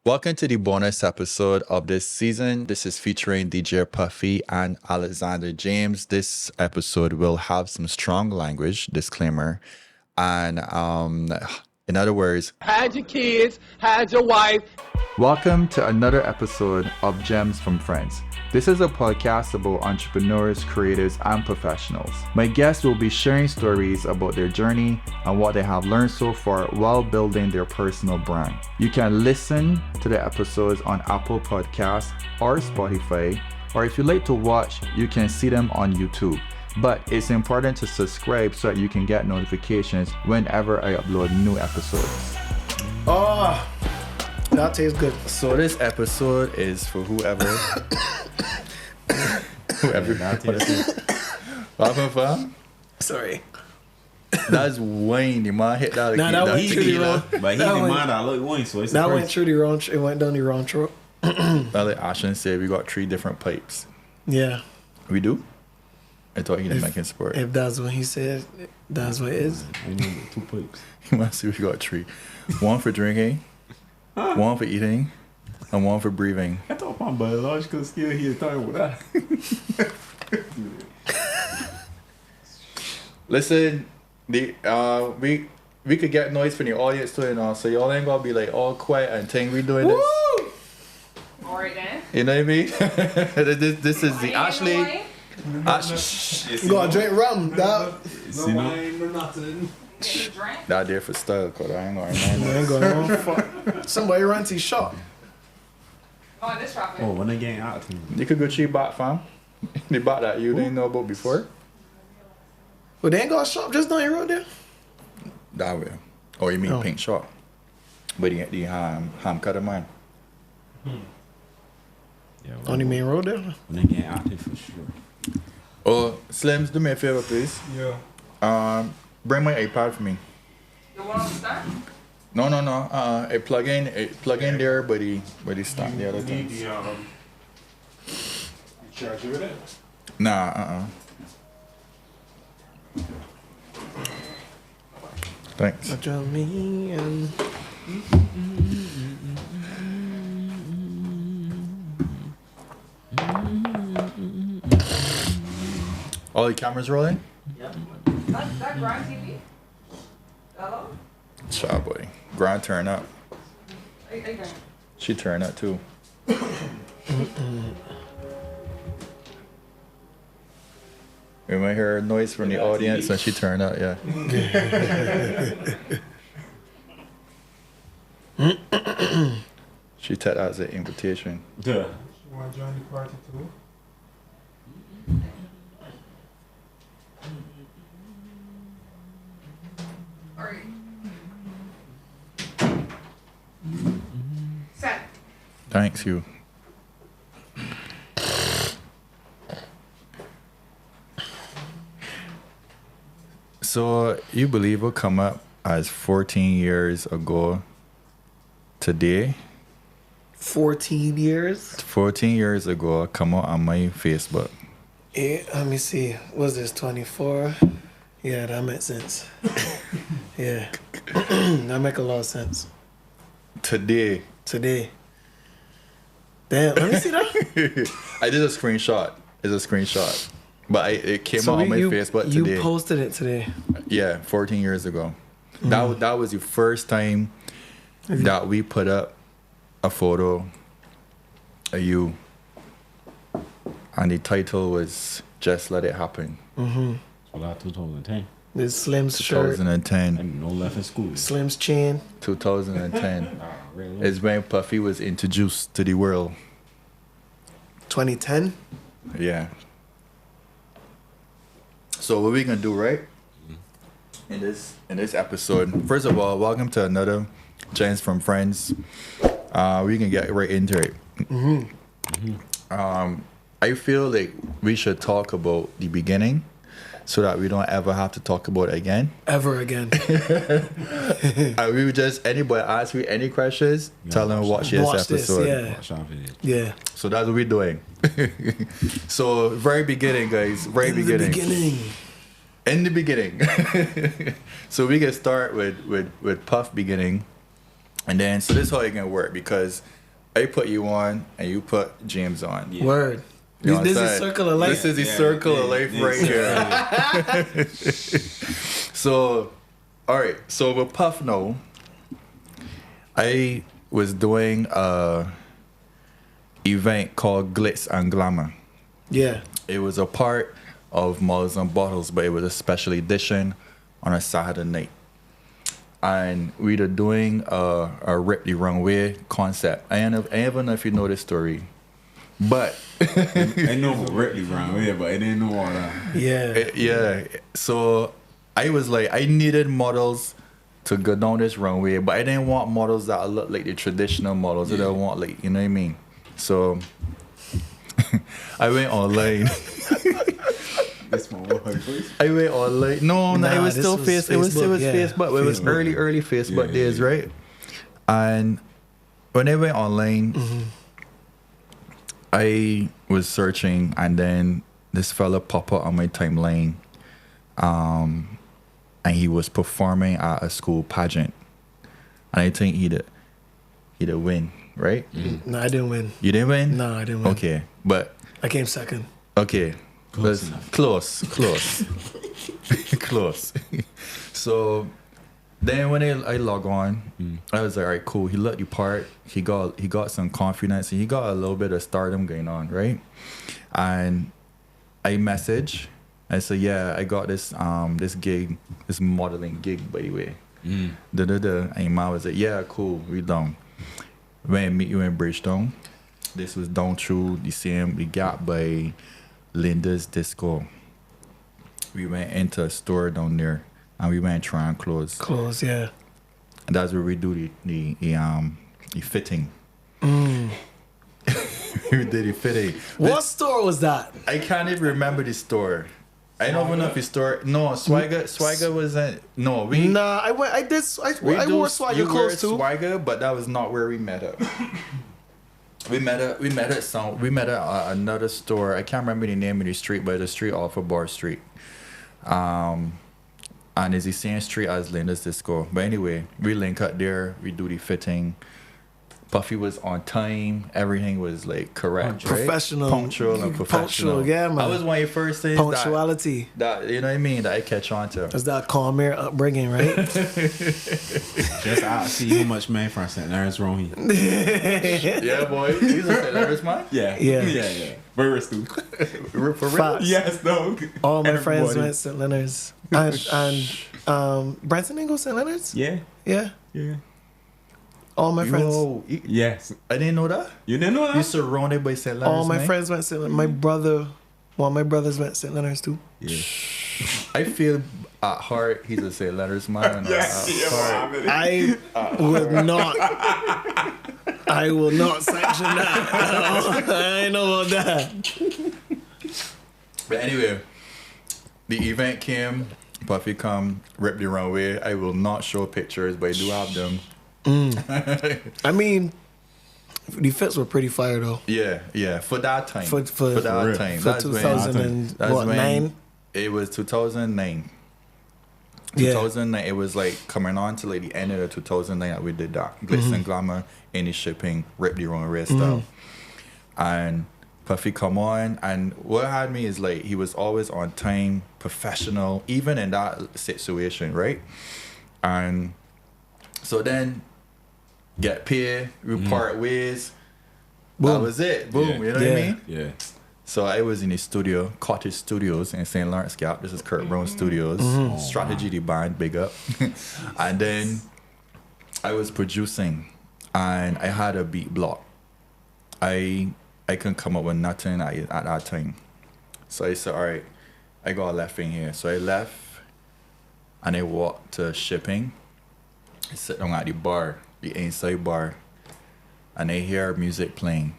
Welcome to the bonus episode of this season. This is featuring DJ Puffy and Alexander James. This episode will have some strong language, disclaimer. And in other words, hide your kids, hide your wife. Welcome to another episode of Gems from Friends. This is a podcast about entrepreneurs, creatives, and professionals. My guests will be sharing stories about their journey and what they have learned so far while building their personal brand. You can listen to the episodes on Apple Podcasts or Spotify, or if you like to watch, you can see them on YouTube. But it's important to subscribe so that you can get notifications whenever I upload new episodes. Oh, that tastes good. So this episode is for whoever. Welcome, fam. Sorry. That's Wayne. The man hit that. Nah, that went truly wrong. But he didn't mind I look Wayne, so it's that went truly wrong. It went down the wrong throat. Like Ashton said, we got 3 different pipes. Yeah. We do? I thought he didn't make it sport. If that's what he said, that's what it is. I know 2 pipes. You must see we got 3. 1 for drinking, 1 for eating, and 1 for breathing. I thought my biological skill here talking about that. Listen, we could get noise from the audience too, and all, so y'all ain't gonna be like all quiet and think we doing this. All right then. You know what I mean? this is the Ashley. You gotta drink rum. That Not there for style, cause I ain't gonna ain't going on. Fuck. Somebody runs his shop. Oh, this rapid. Oh, when they getting out to me. You could go cheap back, fam. They bought that you didn't know about before. But they ain't got a shop just down the road there. That way. Oh, you mean Oh. paint shop? But the ham cutter man. Yeah, On the main road there. when they getting out there for sure. Oh, Slims, do me a favor, please. Yeah. Bring my iPad for me. The one on the stand? No. I plug in there, but he stand the other things. Charger with it. Nah. Thanks. What you mean? All the cameras rolling? That grind TV? Hello? Child boy. Grind turn up. Are you going? She turn up too. We might hear a noise from the audience and she turn up, yeah. She take that as an invitation. Yeah. You want to join the party too? All right. Set. Thanks, you. So you believe will come up as 14 years ago today? 14 years. 14 years ago, come out on my Facebook. Yeah, let me see. Was this 24? Yeah, that makes sense. Yeah. That make a lot of sense. Today. Today. Damn, let me see that. I did a screenshot. It's a screenshot. But it came out on my Facebook you today. posted it today. Yeah, 14 years ago. That was the first time that we put up a photo of you. And the title was Just Let It Happen. July 2010. This Slim's shirt. 2010. And no left in school. Slim's chain. 2010 Really? is when Puffy was introduced to the world. 2010. Yeah. So what we gonna do, right? In this episode, first of all, welcome to another Gems from Friends. We can get right into it. I feel like we should talk about the beginning, so that we don't ever have to talk about it again. Ever again. And we would just anybody ask me any questions, tell them watch this Watch this, episode. yeah. Watch our video. Yeah. So that's what we're doing. So very beginning, guys. Very In the beginning. beginning. In the beginning. So we can start with Puff beginning. And then, so this is how it can work because I put you on and you put James on. Yeah. Word. You know This what I'm is saying? circle of life. This is the circle of life right here. So, all right. So with Puff now, I was doing a event called Glitz and Glamour. Yeah. It was a part of Models and Bottles, but it was a special edition on a Saturday night. And we were doing a Rip the Runway concept. I don't know if you know this story, but I know Ripley around here, but I didn't know all that. Yeah. yeah. So I was like, I needed models to go down this runway, but I didn't want models that look like the traditional models. I didn't want like, you know what I mean? So I went online. That's my word, please. I went online. No, Nah, it was this still was Facebook. It was yeah. Facebook. It was Facebook. early Facebook Yeah, days, yeah. right? And when I went online, I was searching, and then this fella popped up on my timeline, and he was performing at a school pageant, and I think he'd win, right? No, I didn't win. You didn't win? No, I didn't win. Okay, but I came second. okay, Close let's- enough. close, close. So then when I log on, I was like, all right, cool. He looked the part. He got some confidence, and he got a little bit of stardom going on, right? And I message. I said, yeah, I got this this gig, this modeling gig, by the way. And my was like, yeah, cool, we done. When I meet you in Bridgetown, this was down through the gap by Linda's Disco. We went into a store down there, and we went trying clothes. Close, yeah. And that's where we do the fitting. We did the fitting. What store was that? I can't even remember the store. I don't even know if the store. No, Swagger wasn't. No, we. Nah, I went. I did. I wore Swagger you clothes wore too. Swagger, but that was not where we met up. We met at another store. I can't remember the name of the street, but the street off of Bar Street. And it's the same street as Linda's Disco. But anyway, we link up there. We do the fitting. Puffy was on time. Everything was like correct, right? Professional. Punctual and professional. Punctual, yeah, man. That was one of your first things. Punctuality. That you know what I mean? That I catch on to. That's that Calmer upbringing, right? Just out see how much man from St. Lawrence wrong here. Yeah, boy. He's a hilarious man. Yeah. Yeah. Yeah. Very risky. For real. Facts. Yes, dog. All my friends Everybody. went St. Leonard's. And Branson didn't go St. Leonard's? Yeah. Yeah. Yeah. All my friends. Yo, Yes. I didn't know that. You didn't know You that? surrounded by St. Leonard's, All my man. friends went St. Leonard's. My brother, one of my brothers went St. Leonard's too. Yeah. I feel at heart he's a St. Leonard's man. At heart. I will not. I will not sanction that. I know about that. But anyway, the event came. Puffy come, rip the runway. I will not show pictures, but I do have them. I mean, the fits were pretty fire though. Yeah. For that time. For that real. time. For That's when- 2009. It was 2009. Yeah. 2009. It was like coming on to like the end of the 2009 that we did that. Glitz and Glamour, any shipping, rip the runway stuff. And Puffy come on, and what had me is like he was always on time, professional, even in that situation, right? And so then get paid, we part ways. That Boom. was it. Boom. Yeah. You know what I Yeah. mean? Yeah. So I was in the studio, Cottage Studios in St. Lawrence Gap. This is Kurt Brown Studios. Strategy the band, big up. And then I was producing, and I had a beat block. I couldn't come up with nothing at that time. So I said, all right, I got left in here. So I left, and I walked to shipping. I sit down at the bar, the inside bar, and I hear music playing.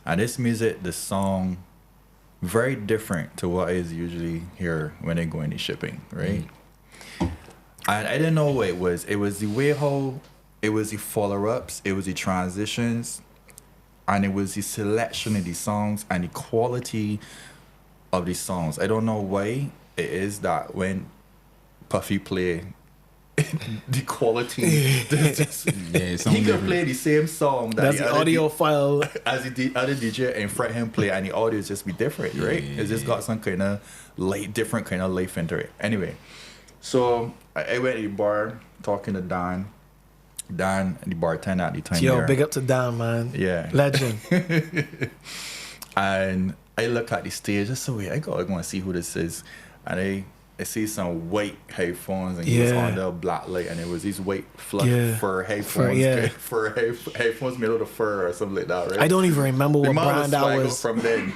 And this music, the song, very different to what I usually hear when I go into shipping, right? And I didn't know what it was. It was the way how, it was the follow-ups, it was the transitions, and it was the selection of the songs and the quality of the songs. I don't know why it is that when Puffy play the quality. Yeah, He something could different. play the same song that That's the the other audio file. as the other DJ in front of him play, and the audio just be different, right? It's just got some kind of different kind of life into it. Anyway, so I went to the bar talking to Dan, the bartender at the time. Yo, there. big up to Dan, man. Yeah. Legend. And I look at the stage. I said, wait, I gotta go and see who this is. And I see some white headphones, and he was Yeah. on the black light, and it was these white fluff Yeah. fur headphones, yeah. headphones made out of fur or something like that, right? I don't even remember what Remind brand us that swagger was. from then.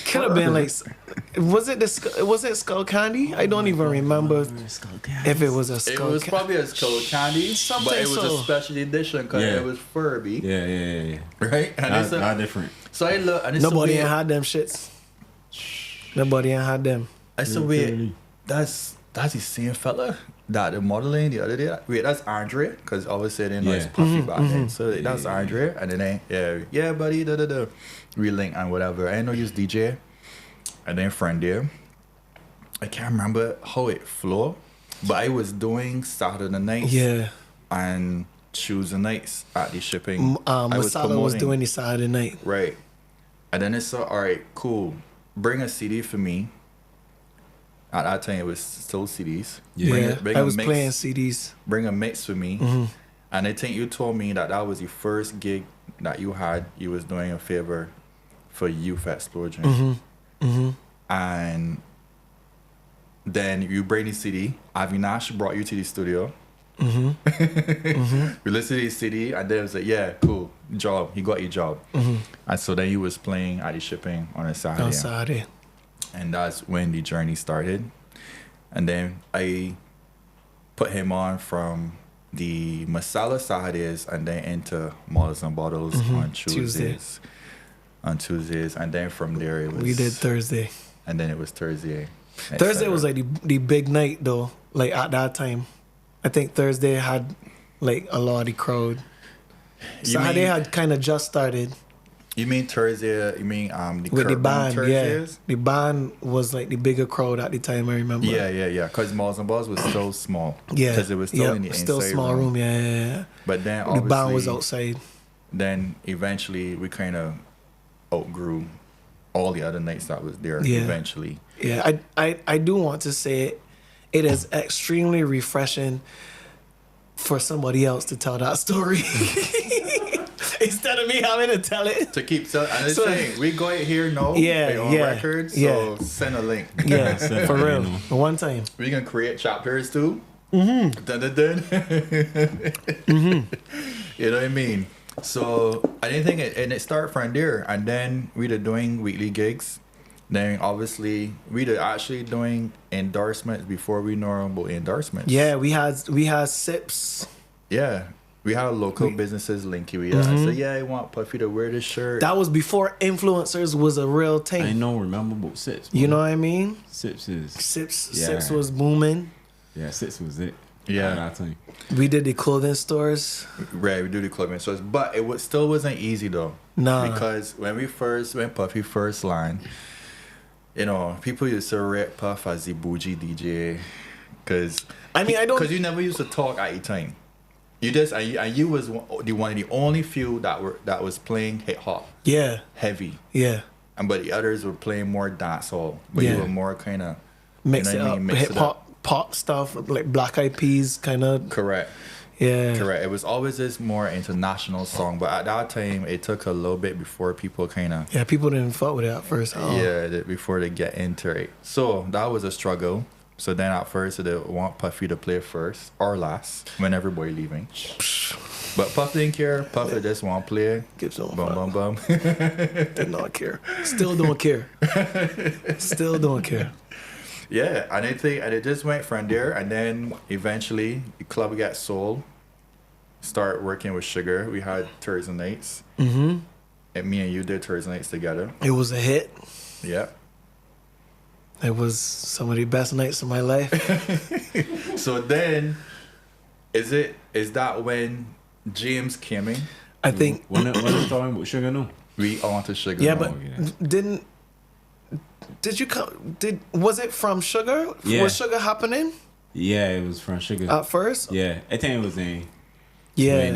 Could have been like, was it Skull Candy? I don't even remember if it was a It Skull was Candy. probably a Skull Candy, Something but it was so. a special edition because Yeah. it was Furby, Yeah. right? And Not, it's a- not different. so I look, and it's Nobody a ain't weird, had them shits. Nobody ain't had them. I said, wait, that's the same fella that the modeling the other day. Wait, that's Andre, because obviously they know it's Yeah. Puffy back then. So that's Andre, and then yeah, buddy, we link and whatever. I know you DJ, and then friend there. I can't remember how it flowed, but I was doing Saturday nights Yeah. and Tuesday nights at the shipping. I Masala was promoting. doing the Saturday night. Right. And then it's all right, cool. Bring a CD for me. At that time, it was still CDs. Yeah, Bring I a was mix, playing CDs. Bring a mix for me. Mm-hmm. And I think you told me that was the first gig that you had. You was doing a favor for Youth Explosion. Mm-hmm. And then you bring the CD. Avinash brought you to the studio. We listened to the CD, and then it was like, yeah, cool, job. He got your job. And so then he was playing at the shipping on a Saturday. On Saturday. And that's when the journey started. And then I put him on from the Masala Saturdays and then into Models and Bottles on Tuesdays. On Tuesdays. And then from there it was... We did Thursday. And then it was Thursday. Thursday was like the big night though. Like at that time, I think Thursday had like a lot of the crowd. Saturday had kind of just started You mean Thursday? You mean the with the Curb band. Yeah, Thursdays? the band was like the bigger crowd at the time. I remember. Yeah. Because Models and Bottles was so small. Yeah, Because it was still in the still inside small room. Yeah. But then The obviously... band was outside. Then eventually we kind of outgrew all the other nights that was there. Yeah. Eventually. Yeah, I do want to say it is extremely refreshing for somebody else to tell that story instead of me having to tell it. To keep telling, and it's So- saying we got it here now. Yeah, on yeah, record. So yeah. send a link. Yeah, Send for it, real. you know. One time. We're gonna create chapters too. Dun, dun, dun. You know what I mean? So I didn't think it, and it started from there, and then we were doing weekly gigs. Then obviously we were actually doing endorsements before we know about endorsements. Yeah, we had sips. Yeah. We had local businesses linking with us. So yeah, I want Puffy to wear this shirt. That was before influencers was a real I thing. don't remember about Sips. You know what I mean? Sips is... Sips was booming. Yeah, Sips was it. Yeah. At that time. We did the clothing stores. Right, we do the clubbing stores, but it still wasn't easy though. Nah. Because when Puffy first line, you know, people used to rate Puff as the bougie DJ, because I mean, I don't. because you never used to talk at the time. You just and you was one of the only few that was playing hip hop Yeah, heavy, yeah. and but the others were playing more dancehall, but Yeah. you were more kind of Mix you know it what I up. mean? Mix Hip it hop, pop stuff like Black Eyed Peas, kind of. correct. Yeah. Correct. It was always this more international song, but at that time it took a little bit before people kind of Yeah, people didn't fuck with it at first. Oh. yeah before they get into it. So that was a struggle. So then at first they want Puffy to play first or last when everybody leaving. But Puff didn't care. Puff just want to play. Gives no Bum fuck. bum bum. Did not care. Still don't care. Still don't care. Yeah, and it just went from there, and then eventually the club got sold. Start working with Sugar. We had Thursday nights. Mm-hmm. And me and you did Thursday nights together. It was a hit. Yeah. It was some of the best nights of my life. So then, is that when James came in? I think. When it talking about Sugar, no. We on to Sugar. Yeah, now. but did you come? Was it from Sugar? Yeah. Was Sugar happening? Yeah, it was from Sugar. At first? Yeah, I think it was in Yeah.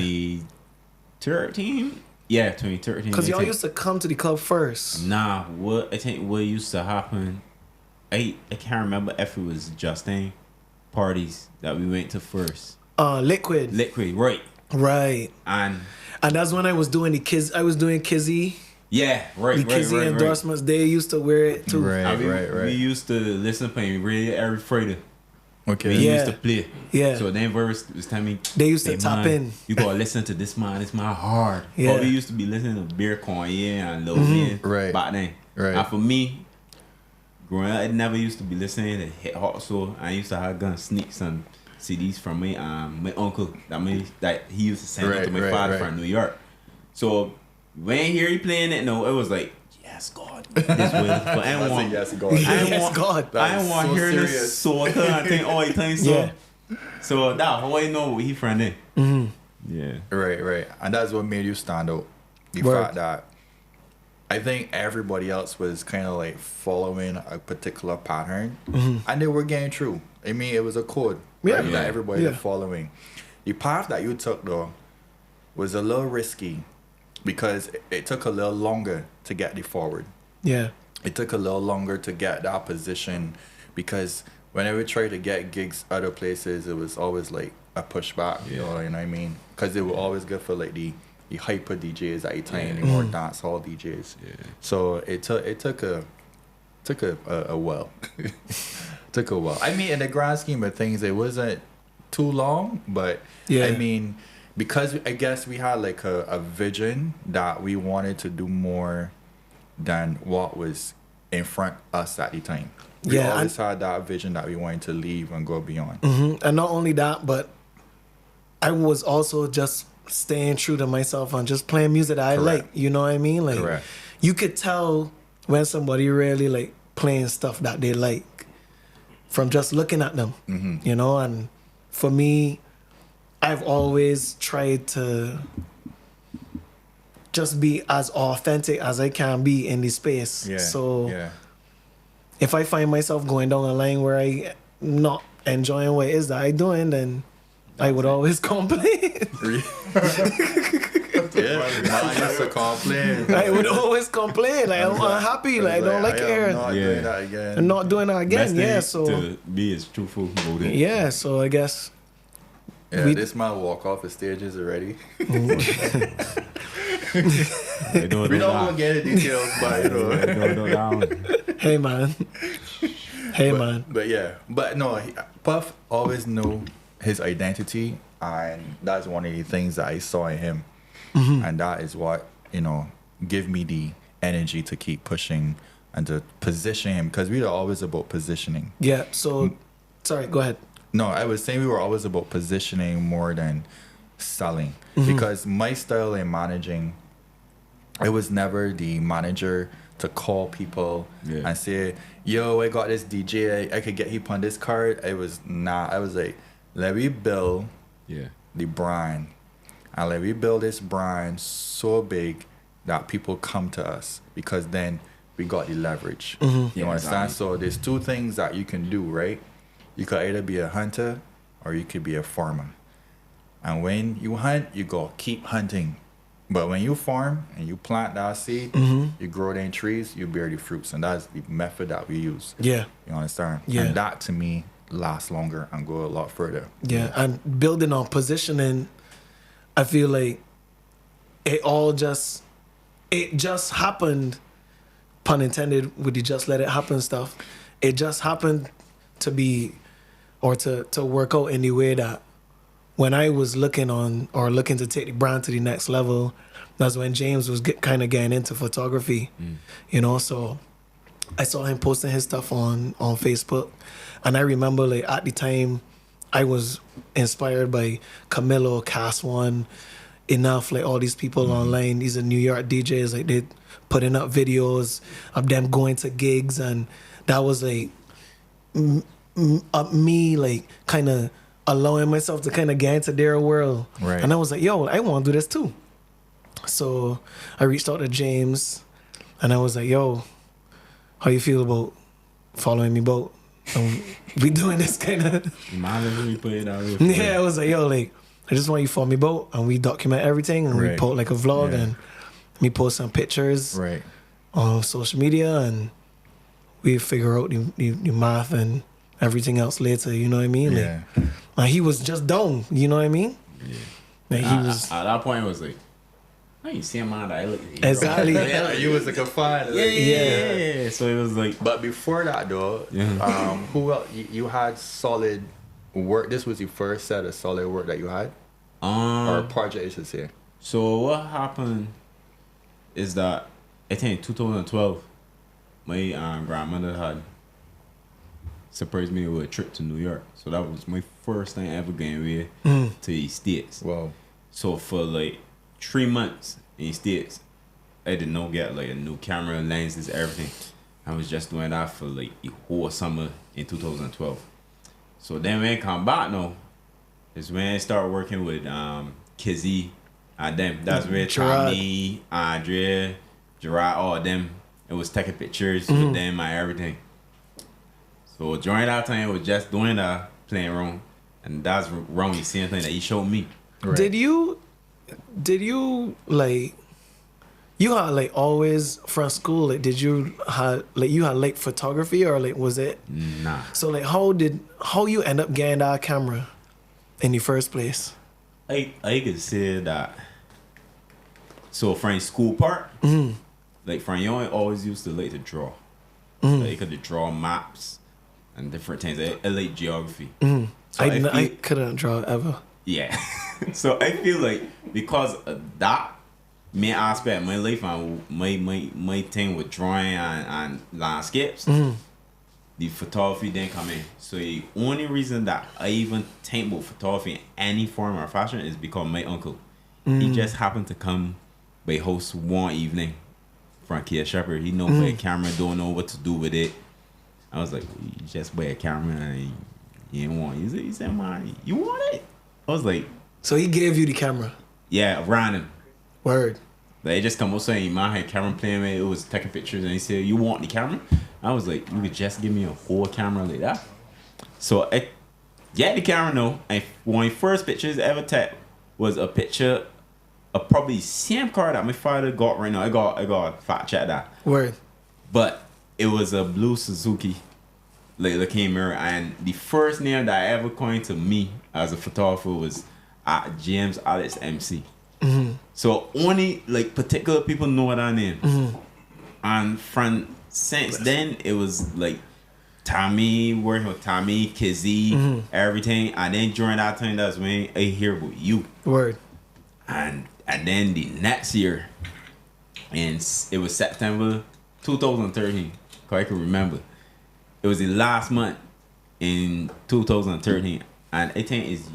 2013. Yeah, 2013. Because I y'all think. used to come to the club first. Nah, what I think what used to happen, I can't remember if it was Justin parties that we went to first. Liquid. Liquid, right? Right. And that's when I was doing the kids. I was doing Kizzy. yeah, right, The right, Kizzy right, right. endorsements. They used to wear it too. Right, And right. We used to listen playing radio every Friday. Okay. We Yeah. used to play. Yeah. So then verse was telling me They used to "Hey, tap man, in. You gotta listen to this man, it's my hard. Yeah. But we used to be listening to Beer Kanye and Lil Wayne Right. back then. Right. And for me, growing up, I never used to be listening to hip hop, so I used to have gonna sneak some CDs from my uncle that he used to send Right, it to my right, father right. from New York. So when I hear he playing it, no, it was like, yes, God, this way. But I That's a want, yes, God. I Yes, want, God. I That is want so to hear serious. this so I think all the time. So, Yeah. so that how I know what he from there. Mm-hmm. Yeah. Right. And that's what made you stand out. The Word. fact that I think everybody else was kind of like following a particular pattern, and they were getting through. I mean, it was a code Yeah. right, that everybody Yeah. was following. The path that you took, though, was a little risky because it took a little longer to get the forward. Yeah. It took a little longer to get that position because whenever we tried to get gigs other places, it was always like a pushback. You know what I mean? Because they were always good for like the hyper DJs at the time, the more dance hall DJs. Yeah. So it took a while. Took a while. I mean, in the grand scheme of things, it wasn't too long, but Yeah. I mean, because I guess we had like a vision that we wanted to do more than what was in front us at the time. We Yeah, always had that vision that we wanted to leave and go beyond. And not only that, but I was also just staying true to myself and just playing music that I Correct. like. You know what I mean? Like, Correct. you could tell when somebody really like playing stuff that they like from just looking at them. You know, and for me, I've always tried to just be as authentic as I can be in the space. Yeah. So yeah. if I find myself going down a line where I not enjoying what it is that I doing, then I would always complain. Yeah, man used to complain. I would always complain. Like, I'm unhappy. Like, I don't like I it am here. not Yeah. doing that again. I'm not doing that again. Best Yeah, thing so to be as truthful about it. yeah, so I guess Yeah, we- this man walk off the stages already. They don't We know don't that. want to get into details, but you know. They don't know that one. hey man. Hey man. But yeah, but no, Puff always knew his identity, and that's one of the things that I saw in him, and that is what give me the energy to keep pushing and to position him, because we were always about positioning. Yeah, so sorry, go ahead. No, I was saying we were always about positioning more than selling, because my style in managing, I was never the manager to call people and say, yo, I got this DJ, I could get him on this card. I was like, let me build the brand, and let me build this brand so big that people come to us, because then we got the leverage. You understand? Exactly. So there's two things that you can do, right? You could either be a hunter or you could be a farmer. And when you hunt, you go keep hunting. But when you farm and you plant that seed, you grow them trees, you bear the fruits. And that's the method that we use. Yeah. You understand? Yeah. And that to me lasts longer and go a lot further. Yeah, and building on positioning, I feel like it just happened, pun intended, with the just let it happen stuff. It just happened to be, or to work out in the way that when I was looking to take the brand to the next level, that's when James was kind of getting into photography, so I saw him posting his stuff on Facebook, and I remember like at the time I was inspired by Camilo, Cast One, Enough, like all these people online. These are New York DJs, like they putting up videos of them going to gigs, and that was like me like kind of allowing myself to kind of get into their world. Right. And I was like, yo, I want to do this too. So I reached out to James, and I was like, yo, how you feel about following me boat? We doing this kind of. You might as well put it out there. Yeah, it was like, yo, like, I just want you for me boat, and we document everything, and we Right. post like a vlog, Yeah. and we post some pictures Right. on social media, and we figure out the math and everything else later. You know what I mean? Like, Yeah. and he was just down. You know what I mean? Yeah. Like, he was At that point, it was like, I ain't see a man that I look. exactly. Yeah, you was a confined. Yeah. So it was like, But before that, though, Yeah. who else? You had solid work. This was your first set of solid work that you had, or project, I should say. So what happened is that I think 2012, my grandmother had surprised me with a trip to New York. So that was my first time ever going away to the States. Wow. So for like 3 months in the States, I did not get like a new camera, lenses, everything. I was just doing that for like the whole summer in 2012. So then when I come back now, is when I start working with Kizzy and them. That's where Gerard. Tommy, Andrea, Gerard, all of them. It was taking pictures with them and everything. So during that time, I was just doing that, playing around. And that's wrong, the same thing that he showed me. Right. Did you like? You had like always from school. Like, did you had like you had like photography, or like was it? Nah. So like, how you end up getting that camera in the first place? I could say that. So from school part, like from young, I always used to like to draw. Like I could draw maps and different things. I like geography. So I couldn't draw ever. yeah. So I feel like because of that main aspect of my life and my thing with drawing and landscapes, the photography didn't come in. So the only reason that I even think about photography in any form or fashion is because my uncle. He just happened to come by house one evening from Kia Shepherd. He know by a camera, don't know what to do with it. I was like, you just buy a camera and you didn't want it. He said, man, you want it? I was like, So he gave you the camera. yeah, random. Word. They just come up saying, man, had camera playing with it, was taking pictures, and he said, you want the camera? I was like, you could just give me a whole camera like that. So I get the camera now, and one of the first pictures I ever took was a picture of probably same car that my father got right now. I got fact check that. Word. But it was a blue Suzuki, like the camera, and the first name that I ever coined to me as a photographer was James Alex MC. So only like particular people know that name. And from since then it was like Tommy, working with Tommy, Kizzy, everything. And then during that time, that's when I hear about you. Word. And then the next year, and it was September 2013, because I can remember. It was the last month in 2013, and I think it's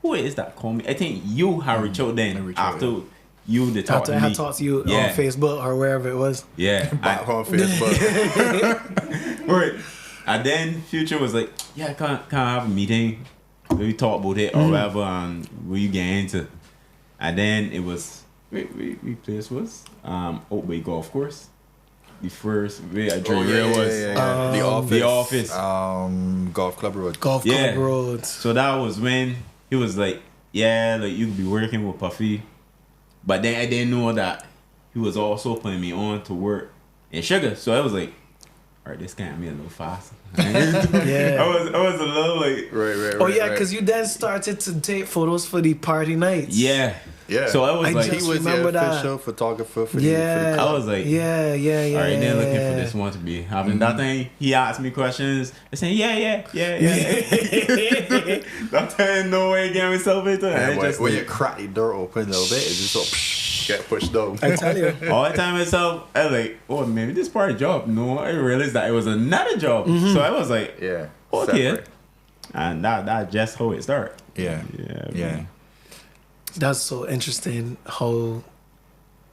who is that call me? I think you have reached out then after you the talk After to I me. had talked to you Yeah. on Facebook or wherever it was. Yeah, Back on Facebook. right. And then Future was like, yeah, can I have a meeting? We talk about it or whatever, and what you get into. And then it was we place was Oatway Golf Course. The first where I drew was The Office. The Office. Golf Club Road. Golf Yeah. Club Roads. So that was when he was like, yeah, like you could be working with Puffy. But then I didn't know that he was also putting me on to work in Sugar. So I was like, all right, this can't be a little fast. Yeah. I was a little like, Right. Oh yeah, because you then started to take photos for the party nights. yeah. Yeah. So I was I like, he just was the remember that. official photographer for Yeah. the I was like, Yeah. all right, then looking for this one to be happening. That thing, he asked me questions. I said, yeah. That time, no way, getting myself into it. And I just when you like, crack the door open a little bit, it just sort of get pushed down. I tell you. all the time myself, I was like, oh, maybe this part of job. No, I realized that it was another job. So I was like, Yeah. okay. Separate. And that just how it started. Yeah. Yeah. That's so interesting how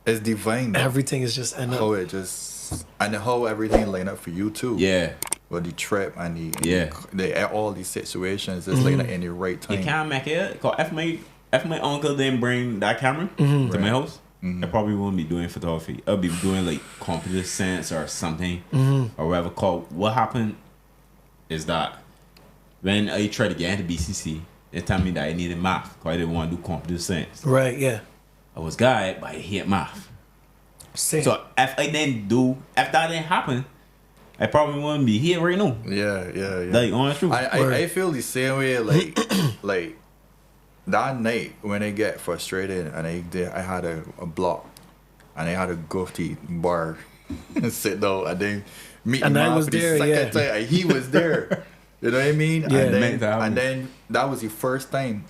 It's divine. Though. everything is just end How up. it just and how everything line up for you too. Yeah. With the trip and the all these situations, it's line up in the right time. You can't make it. Cause if my uncle didn't bring that camera to my house, I probably wouldn't be doing photography. I'd be doing like computer science or something or whatever. Called what happened is that when I tried to get into BCC, they told me that I needed math because I didn't want to do computer science. Right, yeah. I was guy, but I hate math. Same. So if that didn't happen, I probably wouldn't be here right now. Yeah. Like, honest truth. I feel the same way. Like that night when I get frustrated and I had a block and I had to go to the bar and sit down and then meet And him I out was for the there, second yeah. time. And he was there. You know what I mean? Yeah. And then that was the first time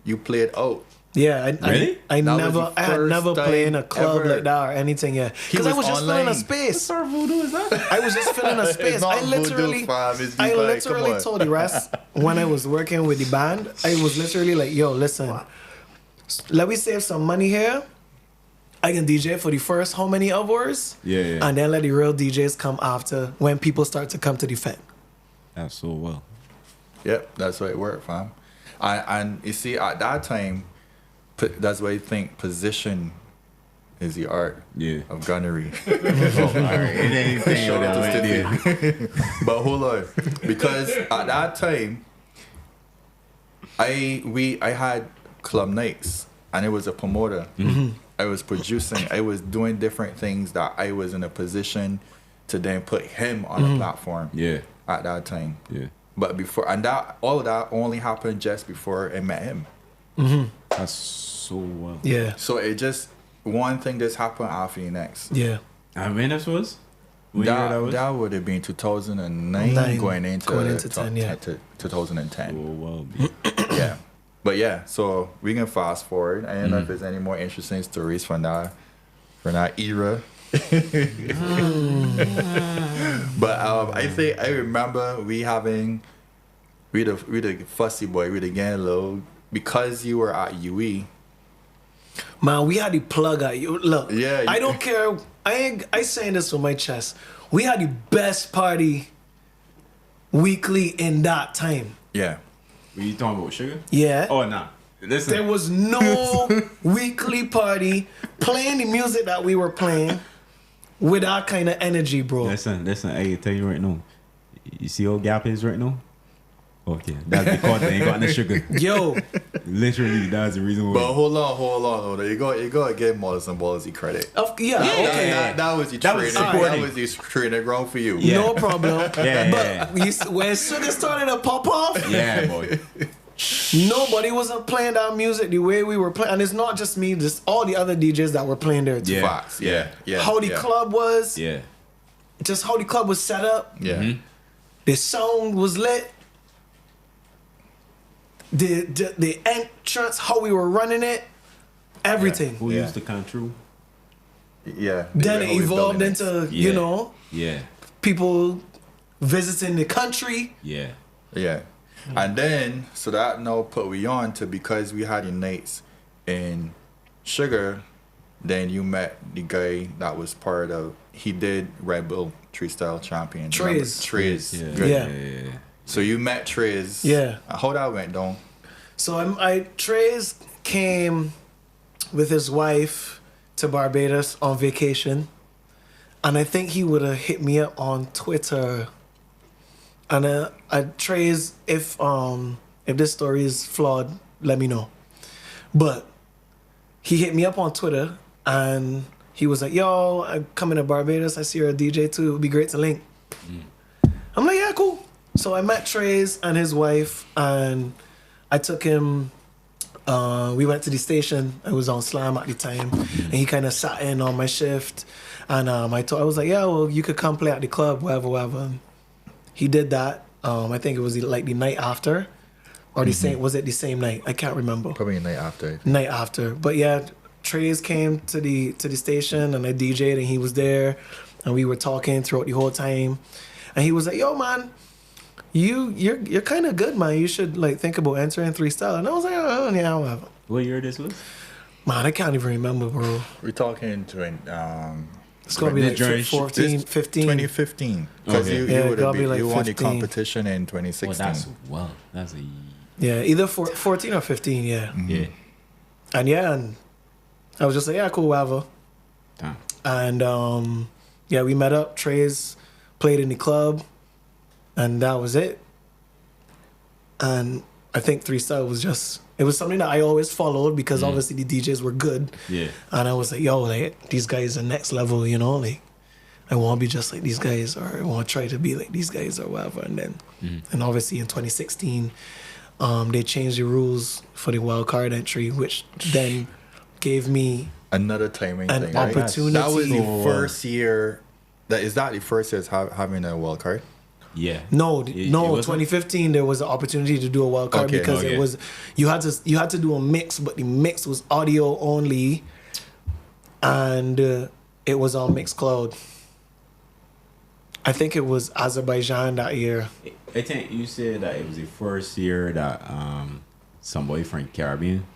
you played out. Yeah, Really? I That was never, the I had first never played in a time club ever. like that or anything. Yeah, because I was was just filling a online. space. Sort of voodoo is that? I was just filling a space. It's not I literally, voodoo, fam. It's I just like, literally come on. told the rest when I was working with the band. I was literally like, "Yo, listen, let me save some money here. I can DJ for the first how many hours, Yeah. and then let the real DJs come after when people start to come to the fete." That's so well. Yep, that's how it worked, fam. And you see, at that time, that's why I think position is the art Yeah. of gunnery. Alright, it ain't anything Shout out to that Stiffy. But hold on, because at that time, I had club nights, and it was a promoter. I was producing. I was doing different things that I was in a position to then put him on a platform. Yeah. At that time. Yeah. But before, and that all of that only happened just before I met him. That's so well. Yeah, So it just one thing just happened after the next. yeah. And when this was? What year that was? That would have been 2009 Nine, going into 10, yeah. to 2010. Oh, well. B. Yeah. But yeah, so we can fast forward. I don't know if there's any more interesting stories from that era. But I think I remember we the fussy boy, we the gang low because you were at UE. Man, we had the plug at you. Look, Yeah, I don't care. I saying this with my chest. We had the best party weekly in that time. Yeah. Were you talking about sugar? Yeah. Oh, nah. Listen. There was no weekly party playing the music that we were playing with that kind of energy, bro. Listen. I can tell you right now. You see how Gap is right now? Okay. That's because they ain't got no sugar. Yo, Literally, that's the reason why. But hold on. You gotta give Modest and Ballsy credit. yeah, okay. That was the That was training. supporting. That was the training ground for you. Yeah. No problem. Yeah. But when sugar started to pop off, Yeah, boy. nobody wasn't playing that music the way we were playing. And it's not just me, just all the other DJs that were playing there too. Yeah. Facts. Yeah. How the club was, Yeah. just how the club was set up. Yeah. The sound was lit. The entrance, how we were running it, everything. Who Yeah. used to come true? Yeah. Then They it always evolved dominate. into, Yeah. you know, Yeah. people visiting the country. Yeah. Yeah. And then, so that now put we on to because we had the nights in Sugar, then you met the guy that was part of, he did Red Bull Freestyle Champion. Remember? Trez. Trez. Yeah. Good. Yeah. So you met Trez. Yeah. How that went down? So Trez came with his wife to Barbados on vacation, and I think he would have hit me up on Twitter. And Trez, if this story is flawed, let me know. But he hit me up on Twitter, and he was like, "Yo, I'm coming to Barbados. I see you're a DJ too. It would be great to link." I'm like, "Yeah, cool." So I met Trez and his wife, and I took him. We went to the station. I was on Slam at the time, and he kind of sat in on my shift. And I was like, "Yeah, well, you could come play at the club, whatever." And he did that. I think it was like the night after, or the same. Was it the same night? I can't remember. Probably the night after. Night after, but yeah, Trez came to the station, and I DJ'd, and he was there, and we were talking throughout the whole time. And he was like, "Yo, man, you're kind of good, man. You should like think about entering freestyle." And I was like, "Oh yeah, whatever." What year this was? Man, I can't even remember, bro. We're talking It's gonna be like During 14, 15. 2015. Because Okay. you Yeah, would gotta have be like you won the 15. competition in 2016. That's a Yeah, either 14 or 15. Yeah, yeah. and I was just like, "Yeah, cool, whatever." Damn. And yeah, we met up. Trez played in the club. and that was it. And I think 3-Style was just, it was something that I always followed because obviously the DJs were good. Yeah. And I was like, yo, like, these guys are next level, you know, like, I want to be just like these guys, or I want to try to be like these guys, or whatever. And then, and obviously in 2016, they changed the rules for the wild card entry, which then gave me Another timing an thing, right? opportunity. That was the first year. Is that the first year having a wild card? Yeah. No, It no. wasn't? 2015 there was an opportunity to do a wild card Okay, because okay. it was you had to do a mix, but the mix was audio only, and it was on Mixcloud. I think it was Azerbaijan that year. I think you said that it was the first year that somebody from Caribbean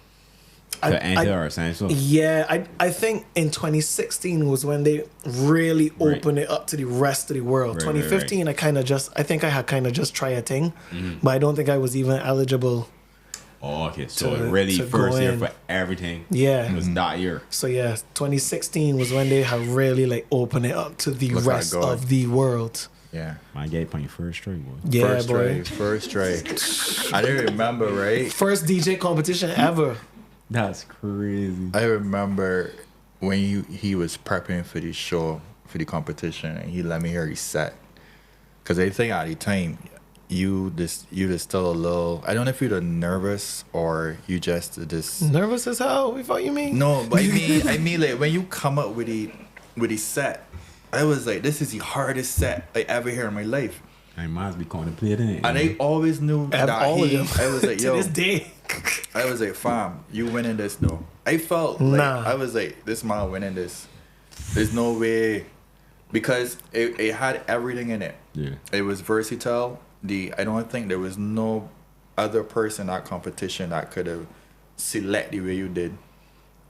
to enter or something. So Yeah, I think in 2016 was when they really Right. opened it up to the rest of the world. Right, 2015, I think I had kind of just tried a thing, but I don't think I was even eligible. oh, okay. So to- it really to first go year in. for everything. Yeah. Was that year. So yeah, 2016 was when they had really like opened it up to the Look at rest God. of the world. Yeah. My guy playing first straight, boy. Yeah, boy. First try. I didn't remember, right? First DJ competition ever. That's crazy. I remember when he was prepping for the show, for the competition, and he let me hear his set. Because I think at the time, you just still a little, I don't know if you're nervous or you just this. Nervous as hell. We thought you mean? No, but I mean like when you come up with the set, I was like, this is the hardest set I ever hear in my life. I must be contemplating it. And I always knew Have that all of them. I was like, to yo, this day. I was like, fam, you winning this though. I felt like Nah. I was like, this man winning this. There's no way, because it had everything in it. Yeah. It was versatile. I don't think there was no other person at competition that could have select the way you did,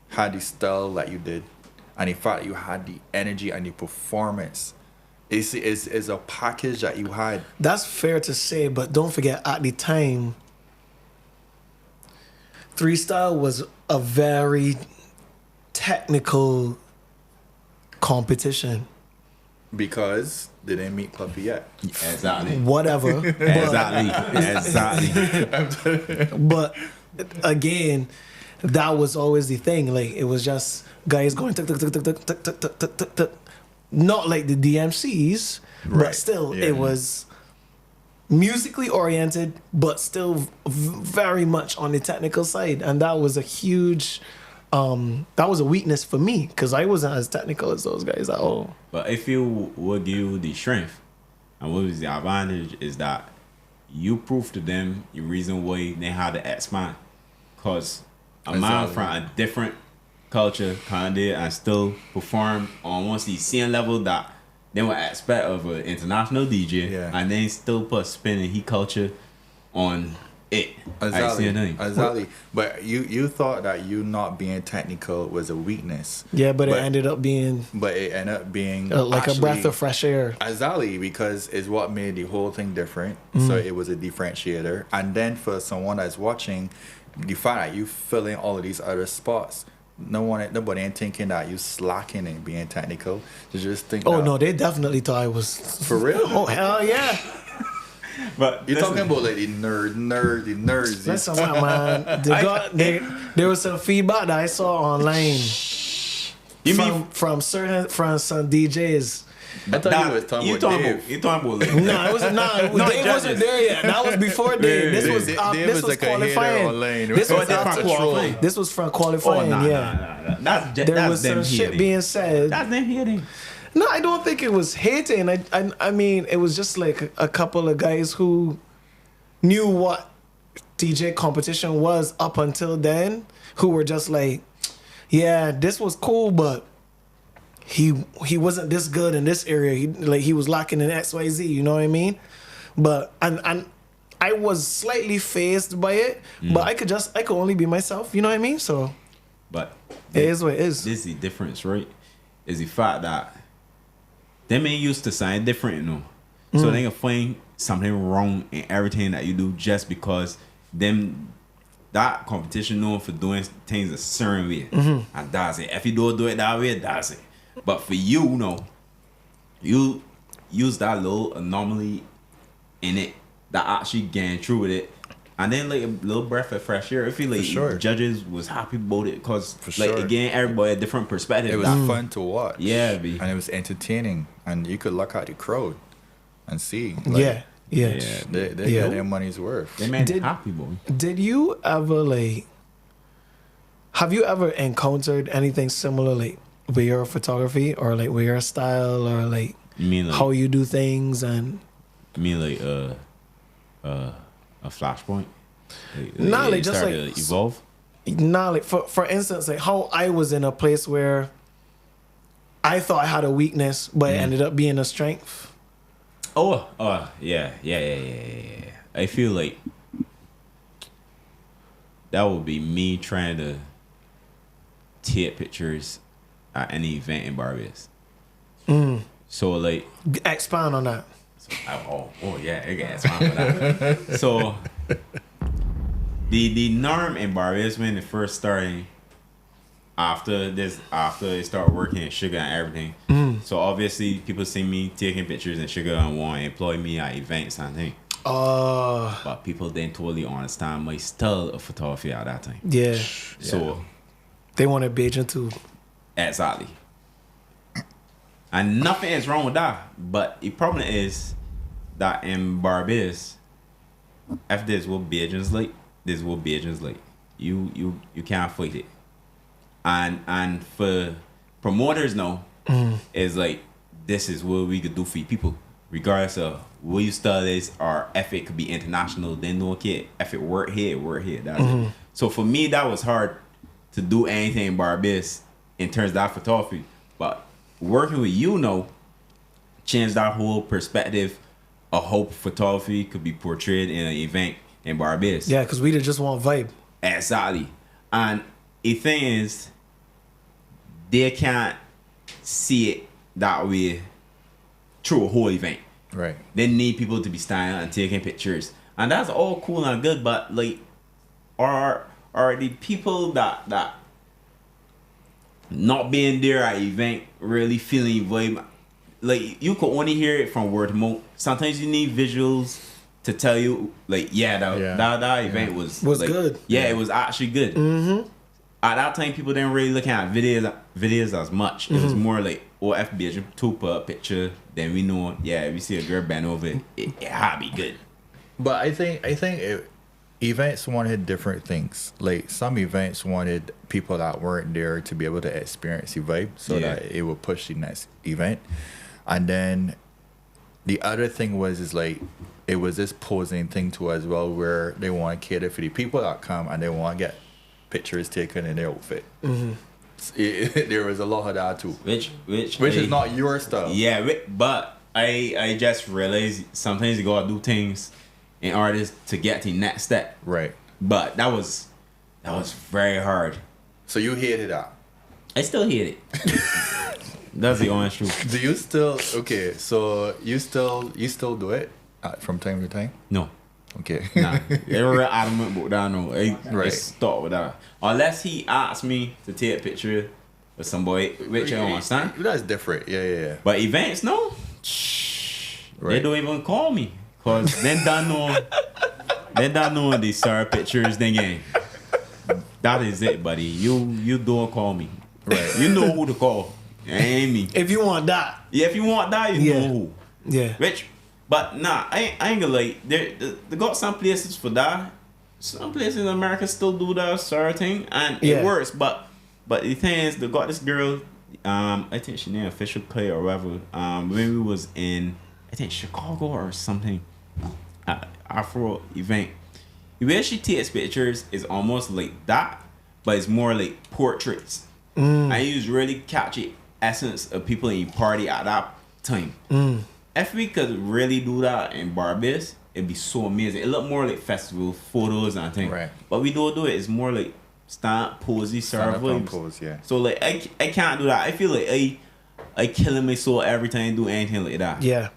had the style that you did, and in fact you had the energy and the performance. It's a package that you had. That's fair to say, but don't forget at the time, 3-Style was a very technical competition. Because they didn't meet Puffy yet. Exactly. Whatever. Exactly. But again, that was always the thing. Like it was just guys going tuk, tuk, tuk, tuk, tuk, tuk, tuk, tuk, tuk, tuk, tuk. Not like the DMCs, but Right. still Yeah. it was musically oriented, but still very much on the technical side. And that was a huge that was a weakness for me because I wasn't as technical as those guys at all. But I feel what give you the strength and what was the advantage is that you prove to them the reason why they had to expand. Because a man Exactly. from a different culture kind of and still perform on almost the same level that they would expect of an international DJ, Yeah. and then still put spin in his culture on it. Exactly. I see thing. Exactly. But you thought that you not being technical was a weakness. Yeah, but it ended up being But it ended up being like a breath actually- of fresh air. Exactly, because it's what made the whole thing different. So it was a differentiator. And then for someone that's watching, the fact that you fill in all of these other spots, nobody ain't thinking that you slacking and being technical. You just think. Oh that- no, they definitely thought I was For real? Oh hell yeah! But You're listen, talking about like the nerds. Listen, man, there was some feedback that I saw online you from mean some DJs. I thought you was talking about Dave. You talking about like No, it wasn't. No, Dave wasn't judges. there yet. That was before Dave. This was Dave this was like a hater qualifying. online. This Oh, was that's after a troll. qualifying. This was from Oh, qualifying. nah, Yeah, nah. That's there that's was them some shit hating. being said. That's them hating. No, I don't think it was hating. I mean, it was just like a couple of guys who knew what DJ competition was up until then, who were just like, yeah, this was cool, but he wasn't this good in this area. He was lacking in XYZ, you know what I mean? But and I was slightly fazed by it, but I could only be myself, you know what I mean? So But it is what it is. this is the difference, right? Is the fact that them ain't used to sound different, you know. So they can find something wrong in everything that you do just because that competition known for doing things a certain way. And that's it. If you don't do it that way, that's it. But for you, you use that little anomaly in it that actually getting through with it. And then like a little breath of fresh air. I feel like sure. judges was happy about it because like sure. again everybody a different perspective. It was fun to watch. Yeah, B. And it was entertaining, and you could look at the crowd and see. Yeah. They Yeah. got their money's worth. They made Did- happy boy. Did you ever like? Have you ever encountered anything similar like with your photography or like with your style or like You mean like how you do things and? a flashpoint? Nah, like it just started like to evolve. Nah, like for instance, like how I was in a place where I thought I had a weakness, but it ended up being a strength. Yeah. I feel like that would be me trying to take pictures at any event in Barbados. So like, Expand on that. yeah, I guess fine for that. So the norm in Barbados when it first started, after it started working at Sugar and everything. So obviously people see me taking pictures in Sugar and want to employ me at events and things. But people didn't totally understand my style of photography at that time. Yeah. So They wanted Beijing too. exactly. And nothing is wrong with that. But the problem is that in Barbados, if this what Beijing's like, this is what Beijing's like. You can't fight it. And for promoters now, it's like this is what we could do for people. Regardless of what your style is or if it could be international, then no okay. If it work here, That's it. So for me that was hard to do anything in Barbados in terms of that photography. But working with you now changed that whole perspective of how photography could be portrayed in an event in Barbados. Yeah, because we just want vibe. Exactly. And the thing is, they can't see it that way through a whole event. Right. They need people to be standing and taking pictures. And that's all cool and good, but like are the people that not being there at event really feeling vibe? Like you could only hear it from word of mouth. Sometimes you need visuals to tell you like that event was like, good. Yeah, it was actually good. At that time people didn't really look at videos as much. It was more like FB took a picture, then we know we see a girl bend over it had to be good. But I think events wanted different things. Like some events wanted people that weren't there to be able to experience the vibe, so that it would push the next event. And then the other thing is like it was this posing thing too as well, where they want to cater for the people that come and they want to get pictures taken in their outfit. There was a lot of that too, which is not your stuff. Yeah, but I just realized sometimes you gotta do things in order to get to the next step. Right. But that was very hard. So you hated that. I still hate it. That's the honest truth. Do you still so you still do it from time to time? No. Okay. Nah. They're real adamant about that. No. I Right. stop with that. Unless he asks me to take a picture with some boy, which I don't understand. That's different. Yeah. But events, no. Right. They don't even call me. Cause they don't know these star pictures then game. That is it, buddy. You don't call me. Right. You know who to call. It ain't me. If you want that. Yeah, if you want that, you know who. Yeah. But nah, I ain't gonna like they got some places for that. Some places in America still do that sort of thing, and it works. But the thing is, they got this girl. I think she named Official Clay or whatever. When we was in, I think Chicago or something, Afro event. The way she takes pictures is almost like that, but it's more like portraits. And you really catch the essence of people in party at that time. If we could really do that in Barbados, it'd be so amazing. It look more like festival photos and things. Right. But we don't do it. It's more like stand posy sort of vibes. Pose, yeah. So like I can't do that. I feel like I killing my soul every time I do anything like that. Yeah.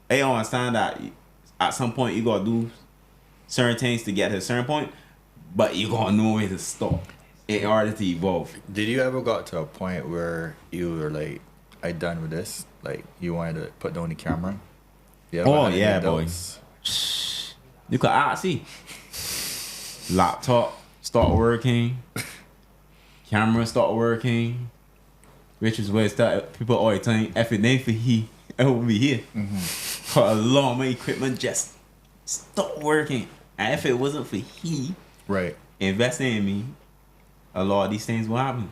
I understand that at some point you gotta do certain things to get to a certain point, but you gotta know where to stop in order to evolve. Did you ever got to a point where you were like, I done with this? Like you wanted to put down the camera? Oh yeah, boy. You could see. Laptop start working. Camera start working. Which is where people always saying, if it ain't for he, it will be here. Cause a lot of my equipment just stopped working. And if it wasn't for he Right. investing in me, a lot of these things will happen.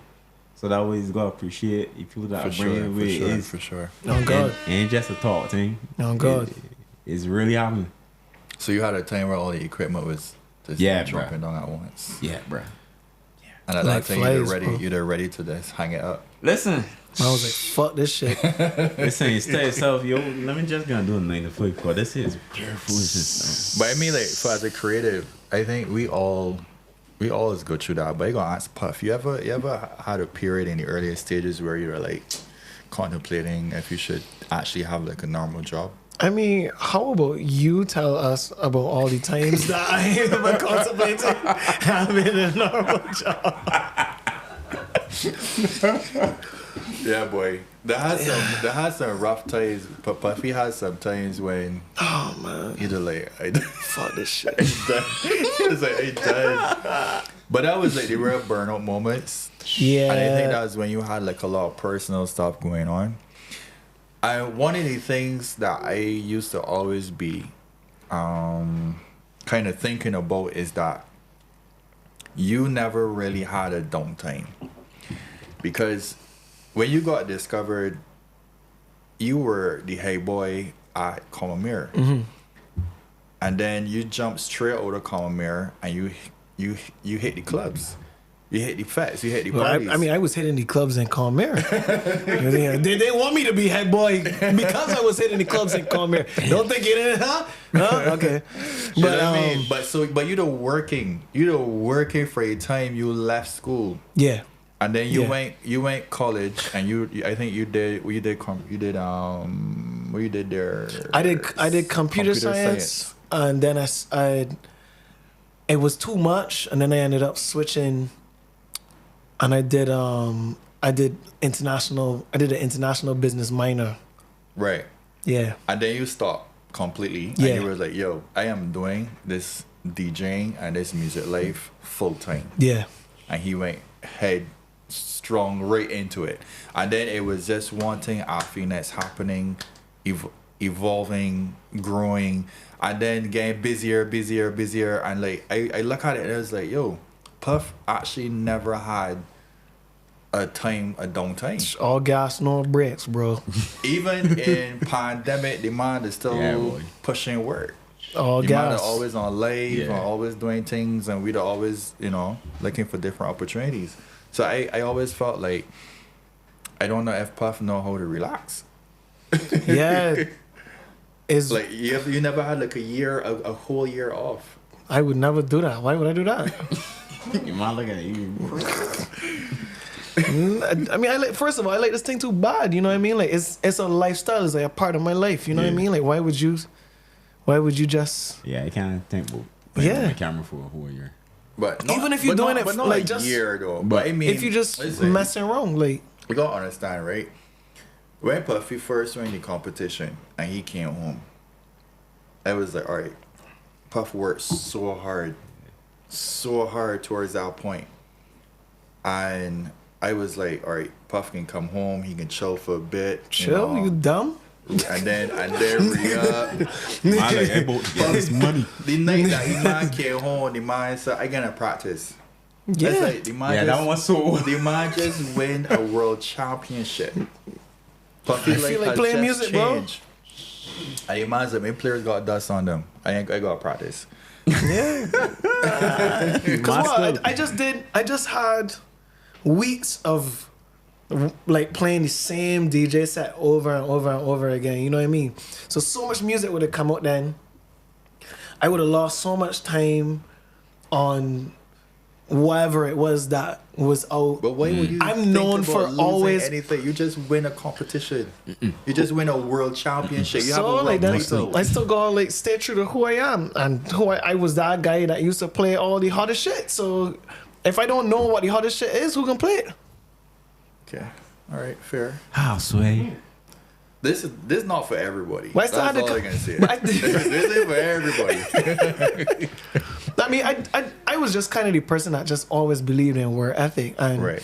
So that always gotta appreciate the people that For are sure. bringing with it. For sure. Oh God. Ain't just a thought thing. Oh God. It's really happening. So you had a time where all the equipment was just dropping down at once. Yeah, bruh. And at Like that time flies, bro. you're ready to just hang it up. Listen, I was like, fuck this shit. listen, you stay yourself, yo. Let me just gonna do a 9 to 5 because this is pure foolishness. But I mean, like, for as a creative, I think we always go through that. But I gonna ask Puff, you ever had a period in the earlier stages where you were like contemplating if you should actually have like a normal job? I mean, how about you tell us about all the times that I am contemplating having a normal job? Yeah, boy. There has some rough times, but Puffy has some times when Oh man, he's like, fuck this shit. It's like, I died. But that was like the real burnout moments. Yeah. And I think that was when you had like a lot of personal stuff going on. And one of the things that I used to always be kind of thinking about is that you never really had a downtime. Because when you got discovered, you were the hey boy at Common Mirror. And then you jumped straight out of Common Mirror and you hit the clubs. You hit the fets, you hit the parties. I mean, I was hitting the clubs in Calmere. They want me to be head boy because I was hitting the clubs in Calmere. Don't think it is, huh? Okay. You know what I mean? But you working for a time you left school. Yeah. And then you went college and I think you did what you did there. I did computer science, and then it was too much, and then I ended up switching, and I did an international business minor. Right. Yeah. And then you stopped completely. Yeah. And you were like, yo, I am doing this DJing and this music life full time. Yeah. And he went head strong right into it. And then it was just one thing after that's happening, evolving, growing, and then getting busier. And like I look at it and I was like, yo, Puff actually never had a downtime. All gas, no brakes, bro. Even in pandemic, the man is still pushing work. All The man gas. are always on live, and always doing things, and we're always, looking for different opportunities. So I always felt like, I don't know if Puff know how to relax. Yeah. It's Like you never had like a whole year off. I would never do that. Why would I do that? Your mom looking at you. I mean, first of all, I like this thing too bad. You know what I mean? Like it's a lifestyle. It's like a part of my life. You know what I mean? Like why would you just? Yeah, I can't think about Yeah. my camera for a whole year. But Even if you're doing it but not like a just- year though. But I mean, If you just listen, messing around, like you gotta understand, right? When Puffy first went in the competition and he came home, I was like, all right, Puff worked so hard towards that point. And I was like, all right, Puff can come home, he can chill for a bit. chill. You dumb? And then re-up. I like, I bought this money. The night that the man came home, the man said, I gonna practice. Yeah. It's like, the man That was so. The man just win a world championship. Puffy I feel like has playing just music, bro. changed. And the man said, my players got dust on them. I gotta practice. Yeah. Cause what? I just had weeks of like playing the same DJ set over and over and over again. You know what I mean? So much music would have come out then. I would have lost so much time on whatever it was that was out. But why would you I'm think known about for losing always- anything? You just win a competition. You just win a world championship. You have So a like world that's, title. I still gotta like stay true to who I am and who I was that guy that used to play all the hottest shit. So if I don't know what the hottest shit is, who can play it? Okay. All right, fair. How, Sway? this is not for everybody. Why still That's had to all I co- can say. Why- This is for everybody. I mean, I was just kind of the person that just always believed in work ethic, and Right.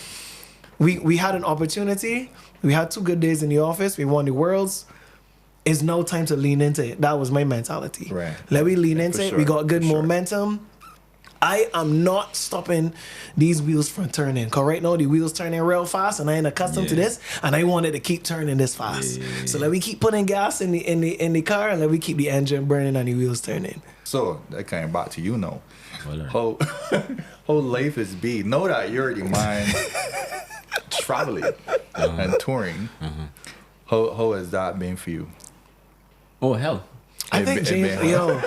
we had an opportunity. We had 2 good days in the office. We won the worlds. It's no time to lean into it. That was my mentality. Right. Let me lean into For it. sure, We got good for sure. momentum. I am not stopping these wheels from turning. Cause right now the wheels turning real fast, and I ain't accustomed to Yeah. this, and I wanted to keep turning this fast. So let me keep putting gas in the car, and let me keep the engine burning and the wheels turning. So that came back to you now. Voilà. How life is be. Know that you already mind traveling and touring. How has that been for you? Oh hell. I It think be- it James, be- yo,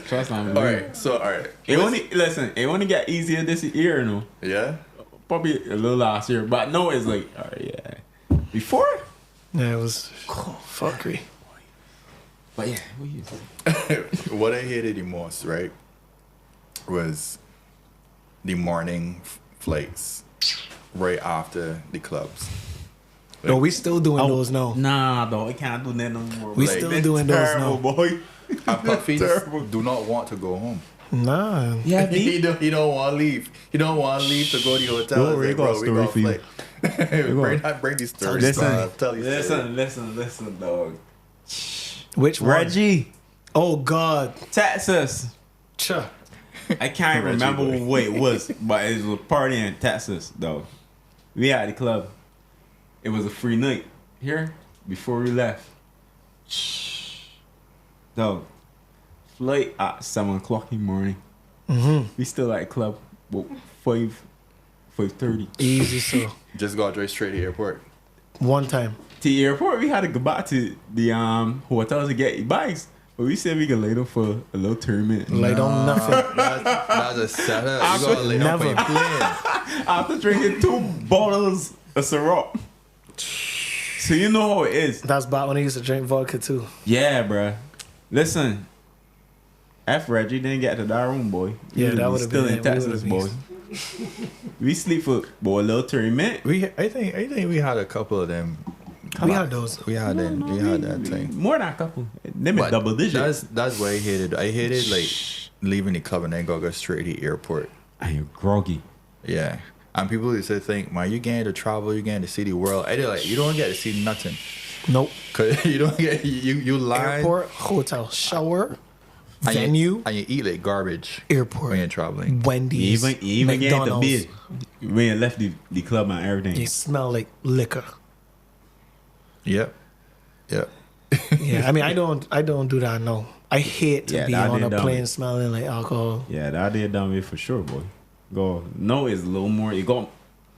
Trust me. All right. So all right. It only got easier this year, you know. Yeah. Probably a little last year, but no, it's like, all right, yeah. Before, yeah, it was fuckery. but yeah, we used to. What I hated the most, right, was the morning flights right after the clubs. No, we still doing those now. Nah, dog, I can't do that no more. We Like, still That's doing those terrible, now. boy. And Puffy Terrible. do not want to go home. Nah. Yeah, He don't want to leave. He don't want to leave to go to the hotel. Yo, It's we like, got a bro, we story got for you. flight. bring these stories. Listen, Tell you stories. listen, dog. Which one? Reggie, Oh God. Texas. Cha. I can't Reggie remember boy. what it was, but it was a party in Texas, though. We had the club. It was a free night here before we left. Dog, flight at 7 o'clock in the morning. We still at the club, about 5:30. Easy so. Just go straight to the airport. One time. To the airport, we had to go back to the hotels to get bikes. But we said we could lay them for a little tournament. Lay down nothing. That's a setup. You gotta lay down for your Never. plane. After drinking 2 bottles of Ciroc. So you know how it is. That's back when I used to drink vodka too. Yeah, bruh. Listen. F Reggie didn't get to that room, boy. Yeah, We that was would've still been in it. We Texas, would've boy. We sleep for boy, a little tournament. I think we had a couple of them. We had those. We had them. We had that thing. More than a couple. Them But in double digits. That's what I hated. I hated like leaving the club and then go straight to the airport. And you're groggy. Yeah. And people used to think, man, you getting to travel, you getting to see the world. I did like, you don't get to see nothing. Nope. Cause you don't get you lie Airport, hotel, shower, and venue, and you eat like garbage when airport, you're traveling. Wendy's, You even get the McDonald's. bid. We ain't left the club and everything. They smell like liquor. Yep. Yep. Yeah, I mean, I don't do that. No, I hate to Yeah, be that on a did done plane me. smelling like alcohol. Yeah, that did done me for sure, boy. Go. No, it's a little more. You got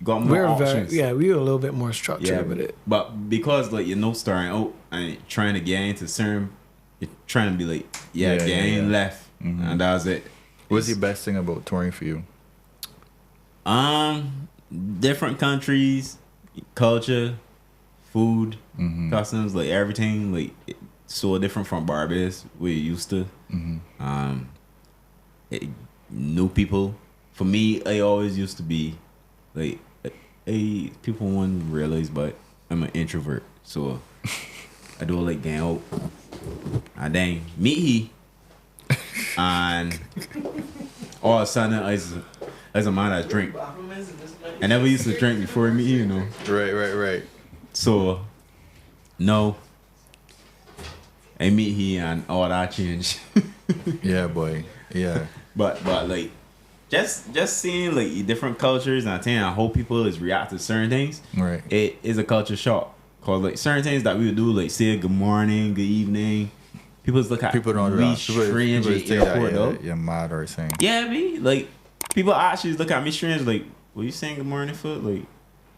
more We're options. we were a little bit more structured Yeah, with it. but because like you're not starting out and trying to get into certain, you're trying to be like, Yeah, gang yeah. left, and that was it. What's the best thing about touring for you? Different countries, culture, food, Mm-hmm. customs, like everything, like so different from Barbados we used to. Mm-hmm. New people. For me, I always used to be like, people won't realize, but I'm an introvert, so I do like gang out. And then meet he, and all of a sudden, as a man that drink. I never used to drink before I meet you, you know. Right. So, no. I meet he and all that change. Yeah, boy. Yeah. but like, just seeing like different cultures and seeing how people is react to certain things. Right. It is a culture shock. Cause like certain things that we would do, like say good morning, good evening. People just look at People don't do we that. strange People at just think that airport though. you're mad or saying. Yeah, me like people actually look at me strange. Like, what you saying good morning for? Like,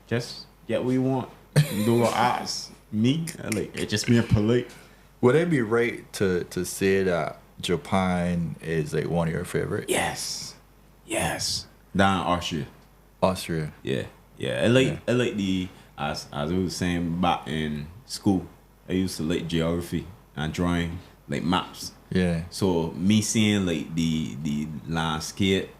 just get what you want. Do what ask me. Like, it just being polite. Would it be right to say that Japan is like one of your favorite? Yes. Down in Austria. Austria. Yeah. I like the as I was saying back in school. I used to like geography and drawing like maps. Yeah. So me seeing like the landscape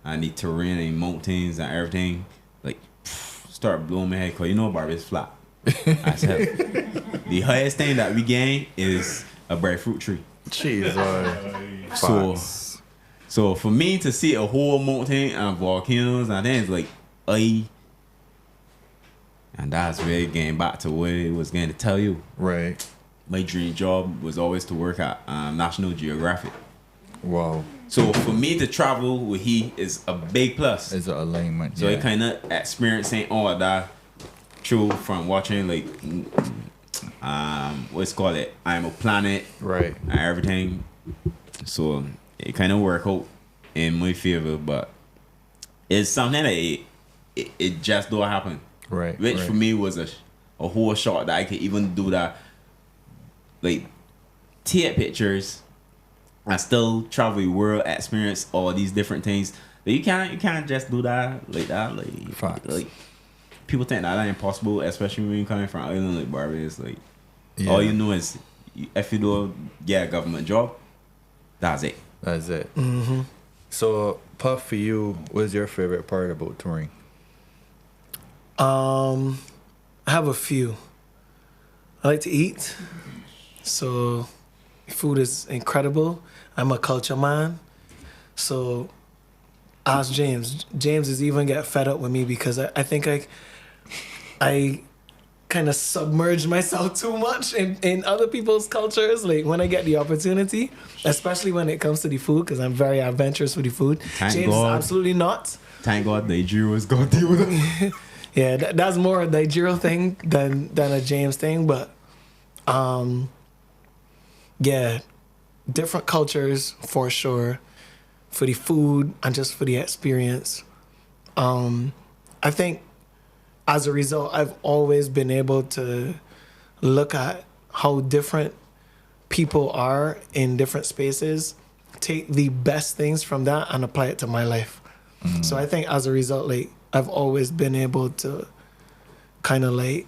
and the terrain and mountains and everything, like, start blowing my head. Cause you know Barbados flat. I said, the highest thing that we gain is a breadfruit tree. Jeez, So for me to see a whole mountain and volcanoes and things like, and that's really getting back to what it was going to tell you. right. My dream job was always to work at National Geographic. Wow. So for me to travel with he is a big plus. Is an alignment. So I kind of experiencing all of that through from watching like what's it called it, I'm a Planet, right. and everything. So it kind of work out in my favor, but it's something that it just don't happen. Right. Which right. for me was a whole shot that I could even do that, like take pictures and still travel the world, experience all these different things. But you can't just do that like that. Facts. Like people think that impossible, especially when you're coming from an island like Barbados. Like Yeah. all you know is if you don't get a government job, that's it. That's it. Mm-hmm. So, Puff, for you, what's your favorite part about touring? I have a few. I like to eat, so food is incredible. I'm a culture man, so ask James. James is even get fed up with me because I think I kind of submerge myself too much in other people's cultures. Like when I get the opportunity, especially when it comes to the food, because I'm very adventurous with the food. Thank James God. is absolutely not. Thank God Nigeria was gonna deal with it. Yeah, that's more a Nigeria thing than a James thing, but yeah, different cultures for sure, for the food and just for the experience. I think as a result, I've always been able to look at how different people are in different spaces, take the best things from that and apply it to my life. So I think as a result, like I've always been able to kind of like,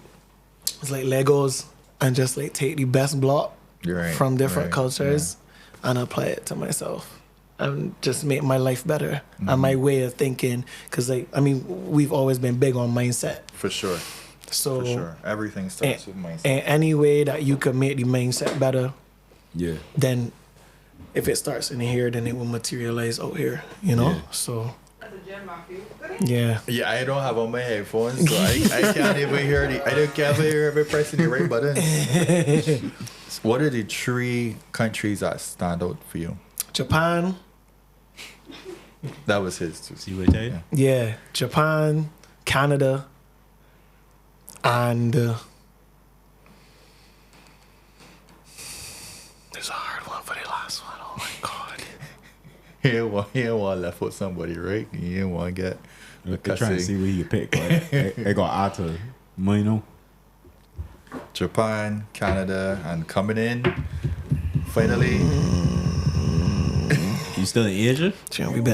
it's like Legos and just like take the best block Right, from different right, cultures and apply it to myself and just make my life better and my way of thinking. Because like, I mean, we've always been big on mindset. For sure. So For sure. Everything starts with mindset. and any way that you can make the mindset better, Yeah. then if it starts in here, then it will materialize out here, you know? Yeah. So At the gym, Matthew. yeah. Yeah, I don't have on my headphones, so I can't even hear I can't even hear every pressing the right button. What are the 3 countries that stand out for you? Japan, That was his too. See what I tell you? yeah, Japan, Canada, and there's a hard one for the last one. Oh my god. He ain't want left with somebody, right? He ain't want to get They're trying to see what you pick. Like, they got out to money, no. Japan, Canada, and coming in finally. You still in Asia? Jim, we've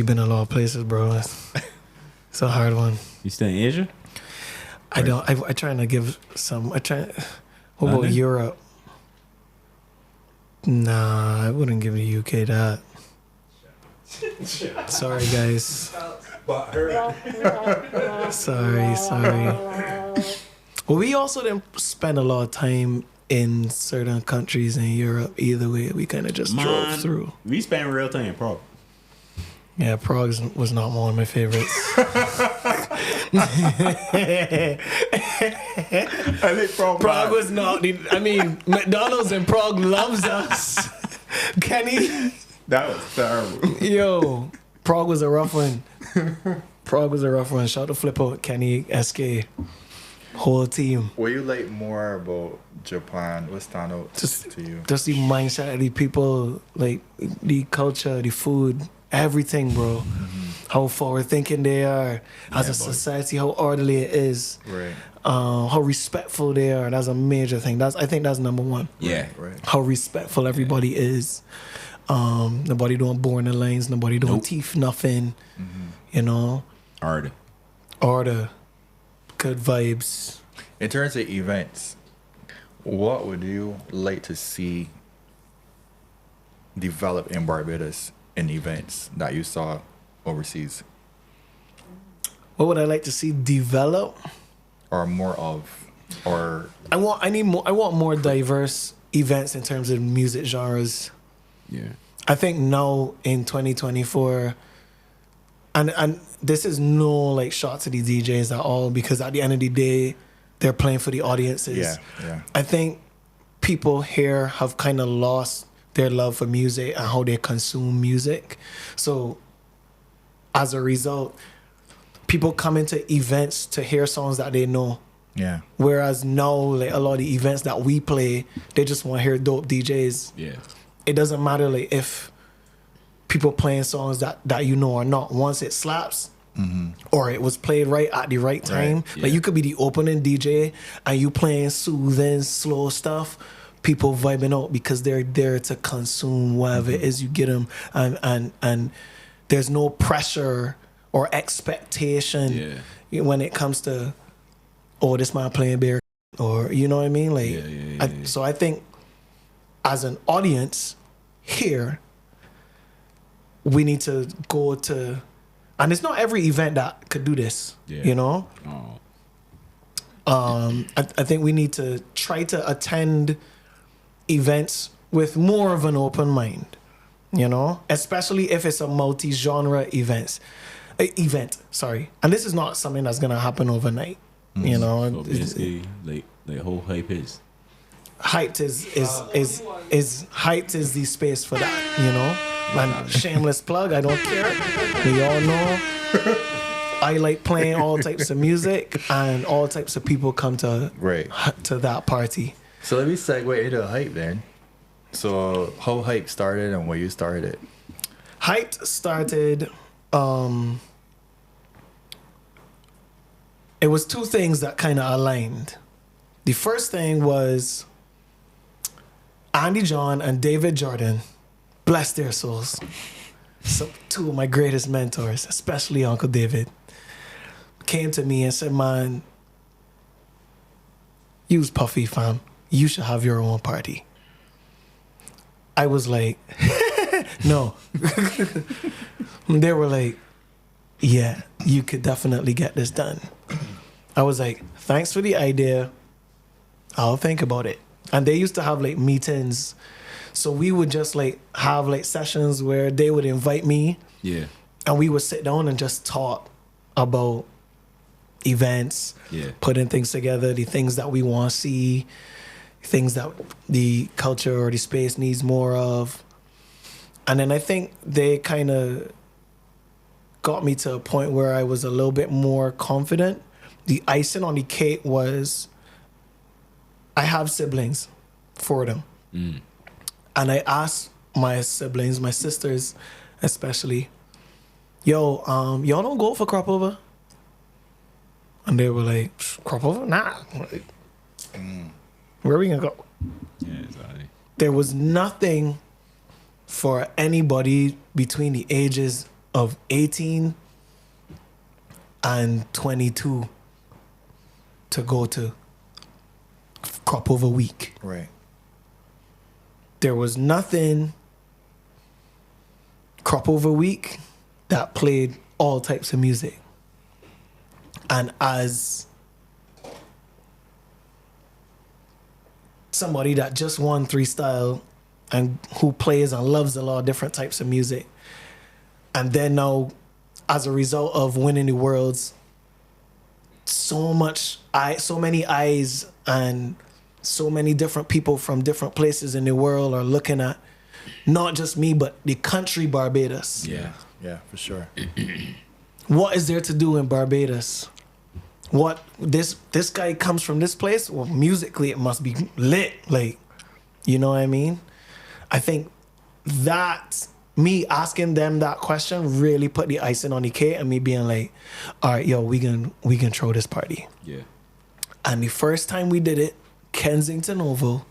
been a lot of places, bro. It's a hard one. You still in Asia? I trying to give some. What about London? Europe? Nah, I wouldn't give the UK that. Sorry, guys. Sorry. Well, we also didn't spend a lot of time in certain countries in Europe either way. We kind of just drove through. We spent real time in Prague. Yeah, Prague was not one of my favorites. I like Prague. Prague was not. I mean, McDonald's in Prague loves us. Kenny, That was terrible. yo, Prague was a rough one. Prague was a rough one. Shout to Flip Out, Kenny, SK, whole team. What you like more about Japan? What stand out to you? Just the mindset of the people, like the culture, the food, everything, bro. How forward thinking they are as a society, how orderly it is, Right. how respectful they are. That's a major thing. I think that's number one. Yeah. Right. How respectful everybody is. Nobody don't bore in the lanes. Nobody don't teeth nothing. You know, Hard. order, good vibes. In terms of events, what would you like to see develop in Barbados in events that you saw overseas? What would I like to see develop? Or more of, or I want more diverse events in terms of music genres. Yeah. I think now in 2024, and this is no like shot to the DJs at all, because at the end of the day, they're playing for the audiences. yeah. I think people here have kind of lost their love for music and how they consume music. So as a result, people come into events to hear songs that they know. Yeah. Whereas now, like a lot of the events that we play, they just want to hear dope DJs. Yeah. It doesn't matter like if people playing songs that you know or not. Once it slaps, or it was played right at the right time, Right, yeah. like you could be the opening DJ and you playing soothing, slow stuff. People vibing out because they're there to consume whatever it is you get them, and there's no pressure or expectation when it comes to, oh, this man playing beer, or you know what I mean, like. Yeah. So I think as an audience here, we need to go to, and it's not every event that could do this, you know. Oh. I think we need to try to attend events with more of an open mind, you know, especially if it's a multi-genre event. And this is not something that's gonna happen overnight, you know. So basically, like whole hype is. Hyped is hyped is the space for that, you know. And shameless plug, I don't care. We all know I like playing all types of music, and all types of people come to that party. So let me segue into hype then. So how hype started and where you started it? Hyped started, it was two things that kind of aligned. The first thing was Andy John and David Jordan, bless their souls. So two of my greatest mentors, especially Uncle David, came to me and said, man, use Puffy, fam. You should have your own party. I was like, no. They were like, yeah, you could definitely get this done. I was like, thanks for the idea. I'll think about it. And they used to have like meetings. So we would just like have like sessions where they would invite me. Yeah. And we would sit down and just talk about events, putting things together, the things that we want to see, things that the culture or the space needs more of. And then I think they kind of got me to a point where I was a little bit more confident. The icing on the cake was I have siblings, 4 of them. And I asked my siblings, my sisters especially, yo, y'all don't go for crop over? And they were like, crop over? Nah. Like, where are we gonna go? Yeah, exactly. There was nothing for anybody between the ages of 18 and 22 to go to crop over week. Right. There was nothing crop over week that played all types of music. And as somebody that just won 3 Style and who plays and loves a lot of different types of music, and then now as a result of winning the Worlds, so many eyes and so many different people from different places in the world are looking at not just me but the country Barbados. Yeah, for sure. What is there to do in Barbados? What this guy comes from this place? Well, musically it must be lit, like, you know what I mean? I think that me asking them that question really put the icing on the cake, and me being like, all right, yo, we can throw this party. Yeah. And the first time we did it, Kensington Oval,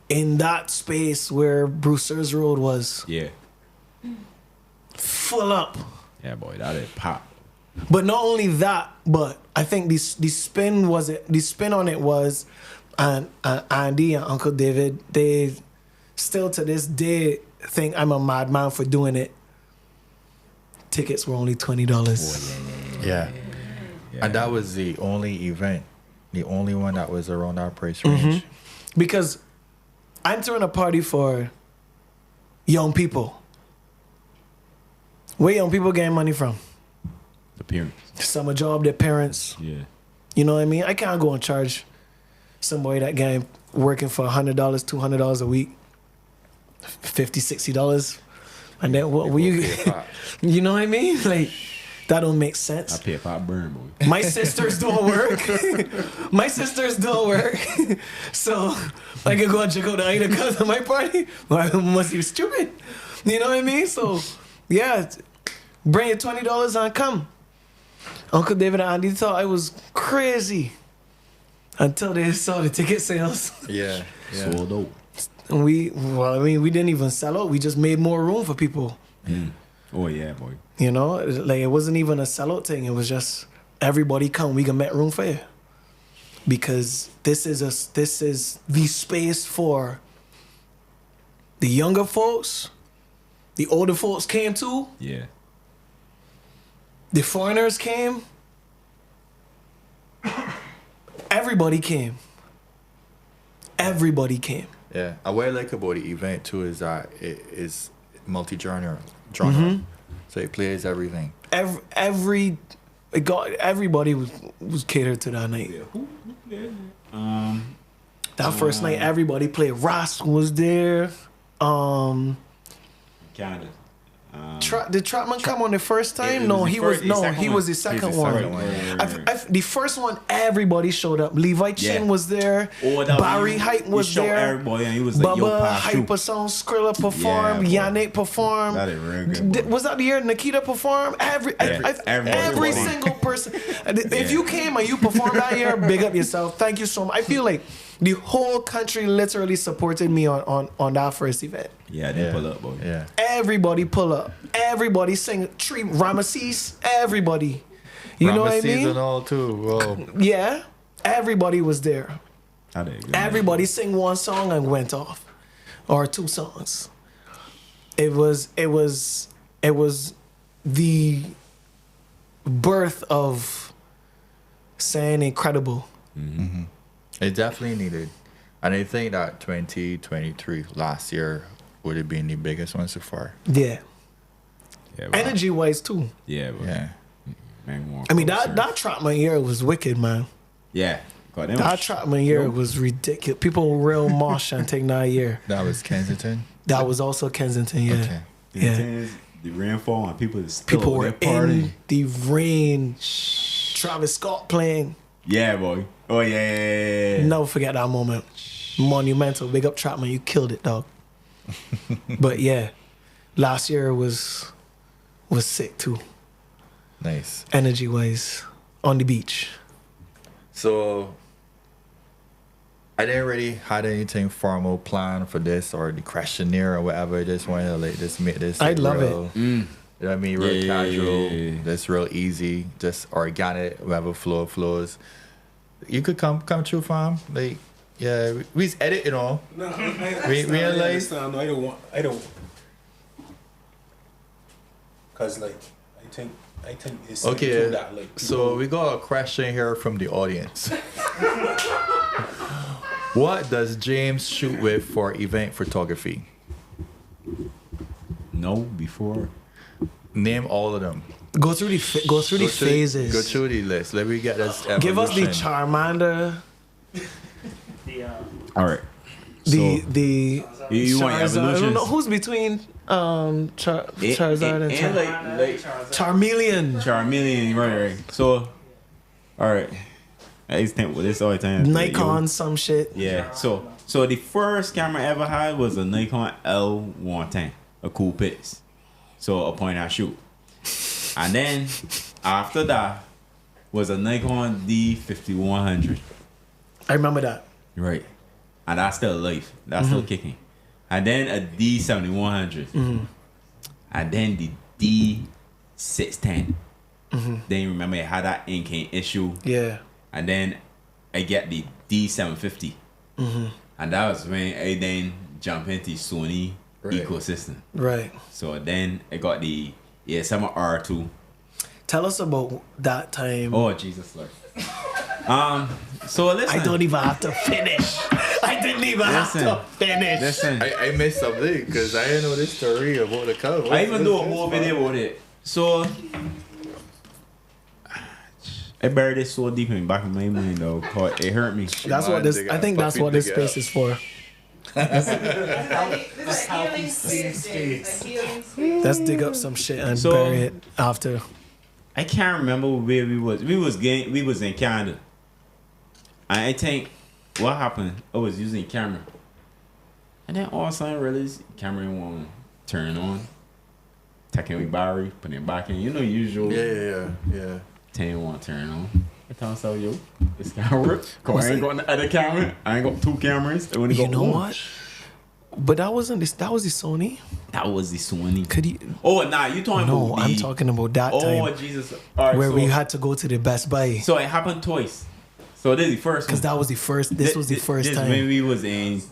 in that space where Brewster's Road was, Yeah. full up. Yeah, boy, that is pop. But not only that, but I think the spin on it was, and Andy and Uncle David, they still to this day think I'm a madman for doing it. tickets were only $20. Yeah. And that was the only event, the only one that was around that price range. Because I'm throwing a party for young people. Where young people getting money from? The parents. Summer job, their parents. Yeah. You know what I mean? I can't go and charge somebody that guy working for $100, $200 a week, $50, $60. And then what will you you know what I mean? Like, that don't make sense. I pay a pop burn, boy. My sisters don't work. My sisters don't work. So I can go and check out the item because of my party. I must be stupid. You know what I mean? So yeah, bring your $20 and come. Uncle David and Andy thought I was crazy until they saw the ticket sales. Yeah. Sold out. And we didn't even sell out. We just made more room for people. Oh yeah, boy. You know, like it wasn't even a sellout thing. It was just everybody come. We can make room for you because this is the space for the younger folks. The older folks came too. Yeah. The foreigners came. Everybody came. Everybody came. Yeah. And what I like about the event too is that it is multi-genre. So it plays everything. Everybody was catered to that night. That first night, everybody played. Ross was there. Kinda. Did Trotman come on the first time? He was the second one. The first one, everybody showed up. Levi Chin was there. Barry Hype was there. Everybody, and he was like, Bubba Hypersong, Skrilla performed. Yannick performed. That is real good. Was that the year Nikita performed? Every single person. If you came and you performed that year, big up yourself. Thank you so much. I feel like the whole country literally supported me on that first event. Yeah, they pull up, boy. Yeah. Everybody pull up. Everybody sing. Tree Ramesses. Everybody. You know what I mean? And all too. Whoa. Yeah. Everybody was there. Everybody sing one song and went off, or two songs. It was the birth of saying incredible. Mm-hmm. It definitely needed, and I think that 2023 last year would have been the biggest one so far. Yeah. Yeah, energy wise too. Yeah, bro. Yeah. Man, I mean that Trotman year was wicked, man. Yeah. God, that Trotman year was ridiculous. People were real mosh and take that year. That was Kensington. That was also Kensington. Yeah. Okay. Yeah. The rainfall and people were in the rain. Travis Scott playing. Yeah, boy. Oh yeah. Never forget that moment. Monumental. Big up Trotman. You killed it, dog. But yeah, last year was sick too. Nice. Energy wise, on the beach. So I didn't really had anything formal planned for this or the questionnaire or whatever. I just wanted to like just make this. I love real, it. You know what I mean? Real casual. Yeah. Just real easy. Just organic. Whatever flows. You could come through, fam. Like, yeah, we just edit it all. No, we realize. No, I don't. Cause like I think it's okay. that, like, So we got a question here from the audience. What does James shoot with for event photography? No, before. Name all of them. Go through the phases. Go through the list. Let me get this. Give us the evolution. The Charmander. All right. The you want Charizard. I don't evolutions? know who's between Charizard and like Charmeleon. Charmeleon, right. So, all right. I used to think with this all the time. Nikon, some shit. Yeah. So the first camera I ever had was a Nikon L110, a cool pics. So a point and shoot. And then after that was a Nikon D5100. I remember that. Right. And that's still alive. That's still kicking. And then a D7100. And then the D610. Then you remember I had that Incane issue. Yeah. And then I get the D750. And that was when I then jump into Sony ecosystem. Right. So then I got the Yeah, some R2. Tell us about that time. Oh Jesus Lord. So listen. I don't even have to finish. I didn't even have to finish. Listen. I missed something because I didn't know this story about the cow. I even do a whole video about it. So I buried this so deep in the back of my mind though, cause it hurt me. That's what this. I think that's what this space is for. This is a healing space. A healing space. Let's dig up some shit and So- bury it after. I can't remember where we was. We was in Canada. And I think what happened, I was using camera. And then all of a sudden I realized camera won't turn on. Taking my battery, putting it back in. You know usual. Yeah. Ten won't turn on. I tell myself, yo, this camera work. Cause I ain't got the other camera. I ain't got two cameras. I only You got know one. what? But that wasn't this. That was the Sony. That was the Sony. Could you? Oh, nah, you talking No, about I'm the... talking about that Oh, time Jesus. All right, where so, we had to go to the Best Buy So it happened twice. So this is the first because one. that was the first. This was the first this time. when we was in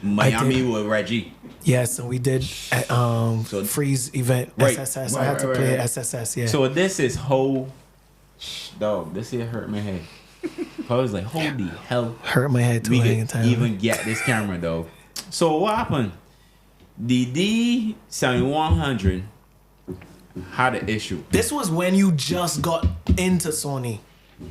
Miami with Reggie. Yes, and we did So- freeze event Right. SSS. I Right, had to right, play right. SSS. Yeah. So this is whole... Dog, this here hurt my head. I was like, holy hell. Hurt my head too. We hanging could time. even get this camera though. So what happened? The D7100 had an issue. This was when you just got into Sony.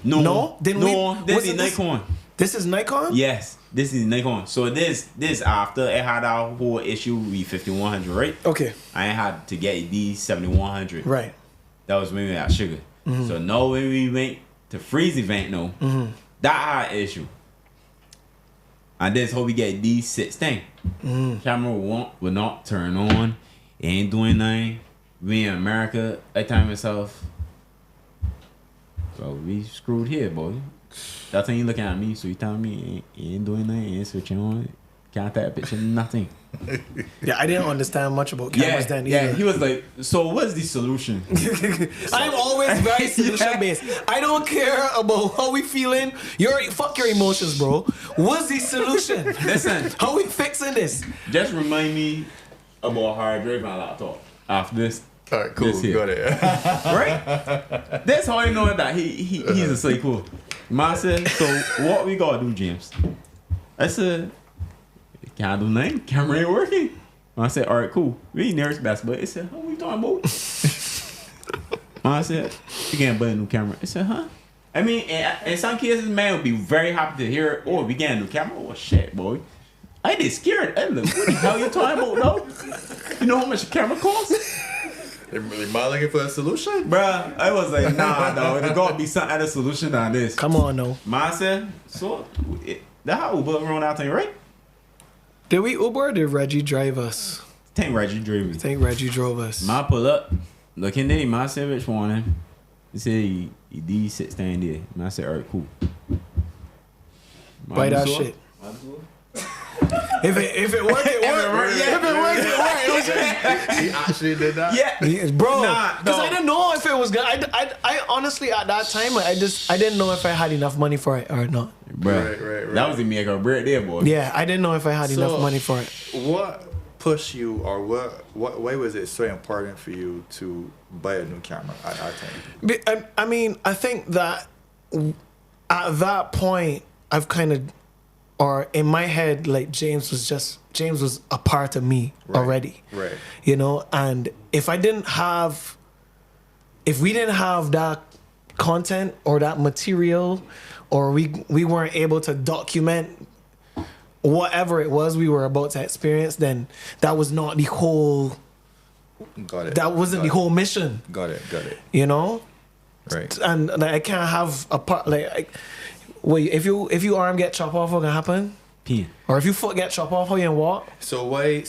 No, No? Didn't we- this is wasn't this- Nikon. This is Nikon. Yes, this is Nikon. So this after it had our whole issue with 5100, right? Okay. I had to get a D7100. Right. That was when we had sugar. So now when we went to freeze event, no, that had an issue. And this how we get D16. Camera will not turn on. It ain't doing nothing. We in America, I tell myself, well, we screwed here, boy. That time you looking at me, so you telling me it ain't doing nothing, it ain't switching on, can't take a picture, nothing. Yeah, I didn't understand much about cameras then either. Yeah, he was like, so what's the solution? I'm always very solution based. I don't care about how we feeling. Fuck your emotions, bro. What's the solution? Listen. How we fixing this? Just remind me about how I drive my laptop after this. All right, cool. This here. Got it. Right? That's how I know that he's a psycho. Man said, so what we gotta do, James? I said, can't do nothing. Camera ain't working. I said, all right, cool. We ain't nearest best, but it said, what we talking about? I said, you can't buy a new camera. I said, huh? I mean, in some cases, man would be very happy to hear, oh, we get a new camera. Oh, shit, boy. I did scared. I look, what the hell you talking about, though? You know how much a camera costs? They're really not looking for a solution. Bruh, I was like, nah, dog. There gotta be some other solution than this. Come on, no. Man said, so, that's how Uber around that thing, right? Did we Uber or did Reggie drive us? Think Reggie drove I me. think Reggie drove us. Man pull up, looking at him, man said, which one? He said, he D16 there. Man said, alright, cool. Buy that shit. If it worked, it worked. Yeah. If it worked, it worked. He actually did that. Yeah. Bro, Nah, because no. I didn't know if it was good. I honestly at that time I didn't know if I had enough money for it or not. Bruh, Right. that was the make or break there, boy. Yeah, I didn't know if I had enough money for it. What pushed you, or why was it so important for you to buy a new camera at that time? I mean, I think that at that point, I've kind of, or in my head, like James was a part of me already. Right. You know, and if we didn't have that content or that material, or we weren't able to document whatever it was we were about to experience, then that was not the whole. Got it. That wasn't the whole mission. Got it. You know. Right. And like, I can't have a part like. Wait, if your arm get chopped off, what can happen? Pee. Or if your foot get chopped off, how you can walk? So why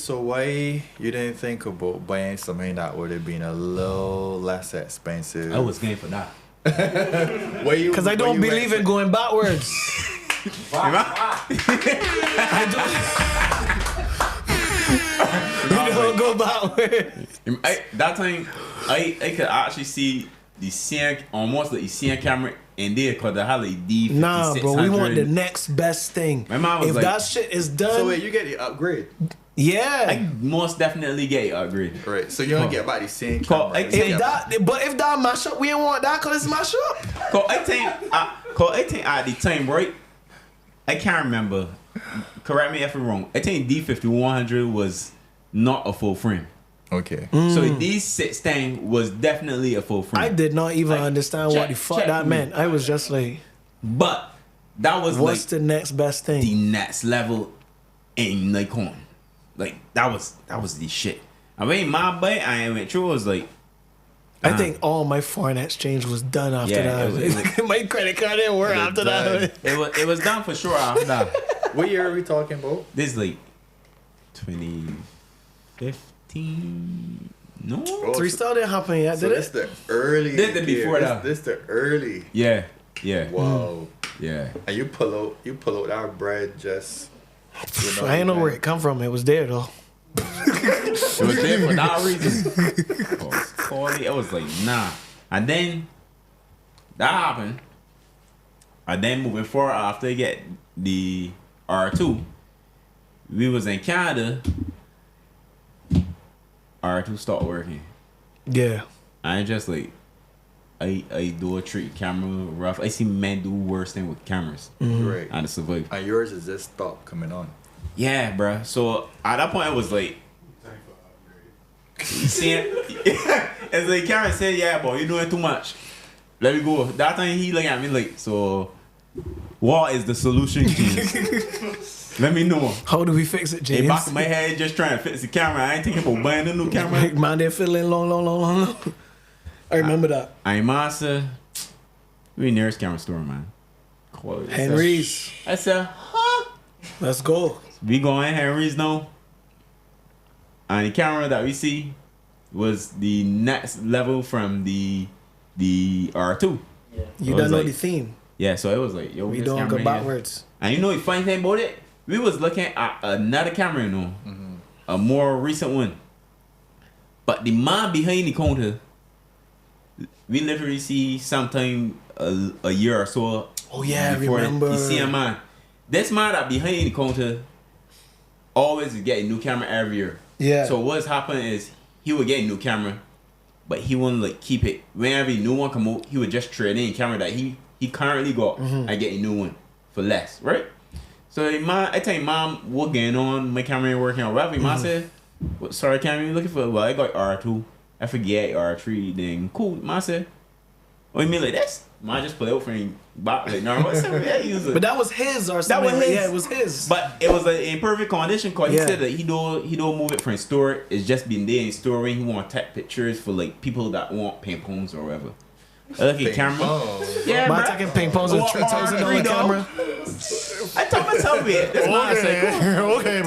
you didn't think about buying something that would have been a little less expensive? I was game for that. Because I don't believe in going backwards. You don't go backwards. That time, I could actually see the same, almost like the same camera in there because they had like D5600. Nah, bro, we want the next best thing. My mom was if like- that shit is done, So wait, you get the upgrade? Yeah. I most definitely get upgrade. Right. So you don't get about the same Cause camera. If that mash up, we ain't want that because it's mash up. Cause I think at the time, right? I can't remember. Correct me if I'm wrong. I think D5100 was not a full frame. Okay. So D16 was definitely a full frame. I did not even understand what the fuck check that me. meant. I was just like, But that was what's like the next best thing? the next level in Nikon. Like that was the shit. I mean, my bite I went through was like. I think all my foreign exchange was done after Yeah, that. My credit card didn't work after that. It was done for sure after that. What year are we talking about? This is like 2015. No. Three star didn't happen yet, So did this it? the early. This the before year. that. This the early. Yeah. Wow. Yeah. And you pull out that bread just. I ain't know where it come from. It was there though. It was there for that reason. It was like, nah. And then that happened. And then moving forward after I get the R2, we was in Canada. R2 stopped working. Yeah. I just like I do a treat camera rough. I see men do worse thing with cameras. Right. And survive. And yours is just stop coming on. Yeah, bruh. So at that point, it was like, you see it? It's like Karen said, yeah, boy, you're doing too much. Let me go. That time he looked at me like, so what is the solution, James? Let me know. How do we fix it, James? In back of my head, just trying to fix the camera. I ain't thinking about buying a new camera. Man, they're feeling long. I remember that. I ain't master. We nearest camera store, man. Quality. Henry's. I said, huh? Let's go. We going Henry's now. And the camera that we see was the next level from the R2. Yeah. You So it don't was know like- the theme. Yeah, so it was like, yo, We this don't camera go here. backwards. And you know the funny thing about it? We was looking at another camera, you know, a more recent one. But the man behind the counter, we literally see sometime a year or so. Oh yeah, I before remember. You see a man. This man that behind the counter always is getting new camera every year. Yeah. So what's happening is he would get a new camera, but he wouldn't like keep it. Whenever a new one come out, he would just trade in camera that he currently got and get a new one for less, right? So I tell mom what going on, my camera ain't working or whatever. Mom said, what sorry camera you looking for? Well, I got R2. I forget R3 then cool. Mom said, what you mean like this? Mom just put it out for him back like no, what's up? Yeah, use it. But that was his or That something. was his. Yeah, it was his. But it was in perfect condition because he Yeah. said that he don't move it from store. It's just been there in store when he want to take pictures for like people that want ping pongs or whatever. I look at camera. Oh. Yeah, Man bruh. taking ping pongs with $3,000 camera. I told myself it. This man said, cool. Okay,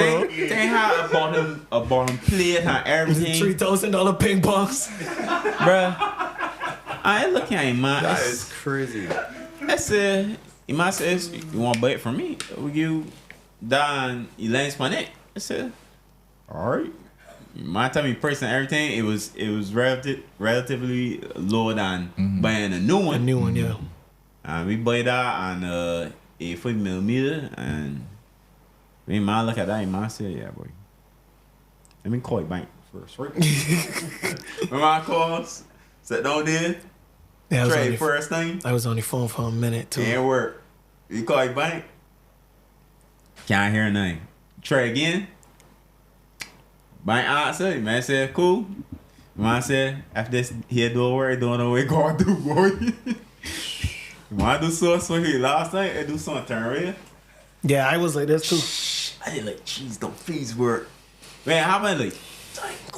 They had a bottom plate and everything, $3,000 ping pongs. bruh. I ain't looking at him, man. That is crazy. I said, he might say, you want to buy it from me? Will you down 11 Spanish? I said, all right. My time in price and everything, it was relatively lower than buying a new one. A new one, yeah. And we buy that on a 40mm, and when man look at that, he might say, yeah, boy. Let me call you bank first, right? When my calls, sit down there, Yeah, trade first thing. I was on the phone for a minute too. Ain't work. You call your bank. Can't hear nothing. Try again. Bank answer. Man said, cool. Man said, after this here do work, don't know what going to do, boy. Man do so here last night, I do something turn red. Yeah, I was like this too. I did like, jeez, don't please work. Man, how about like,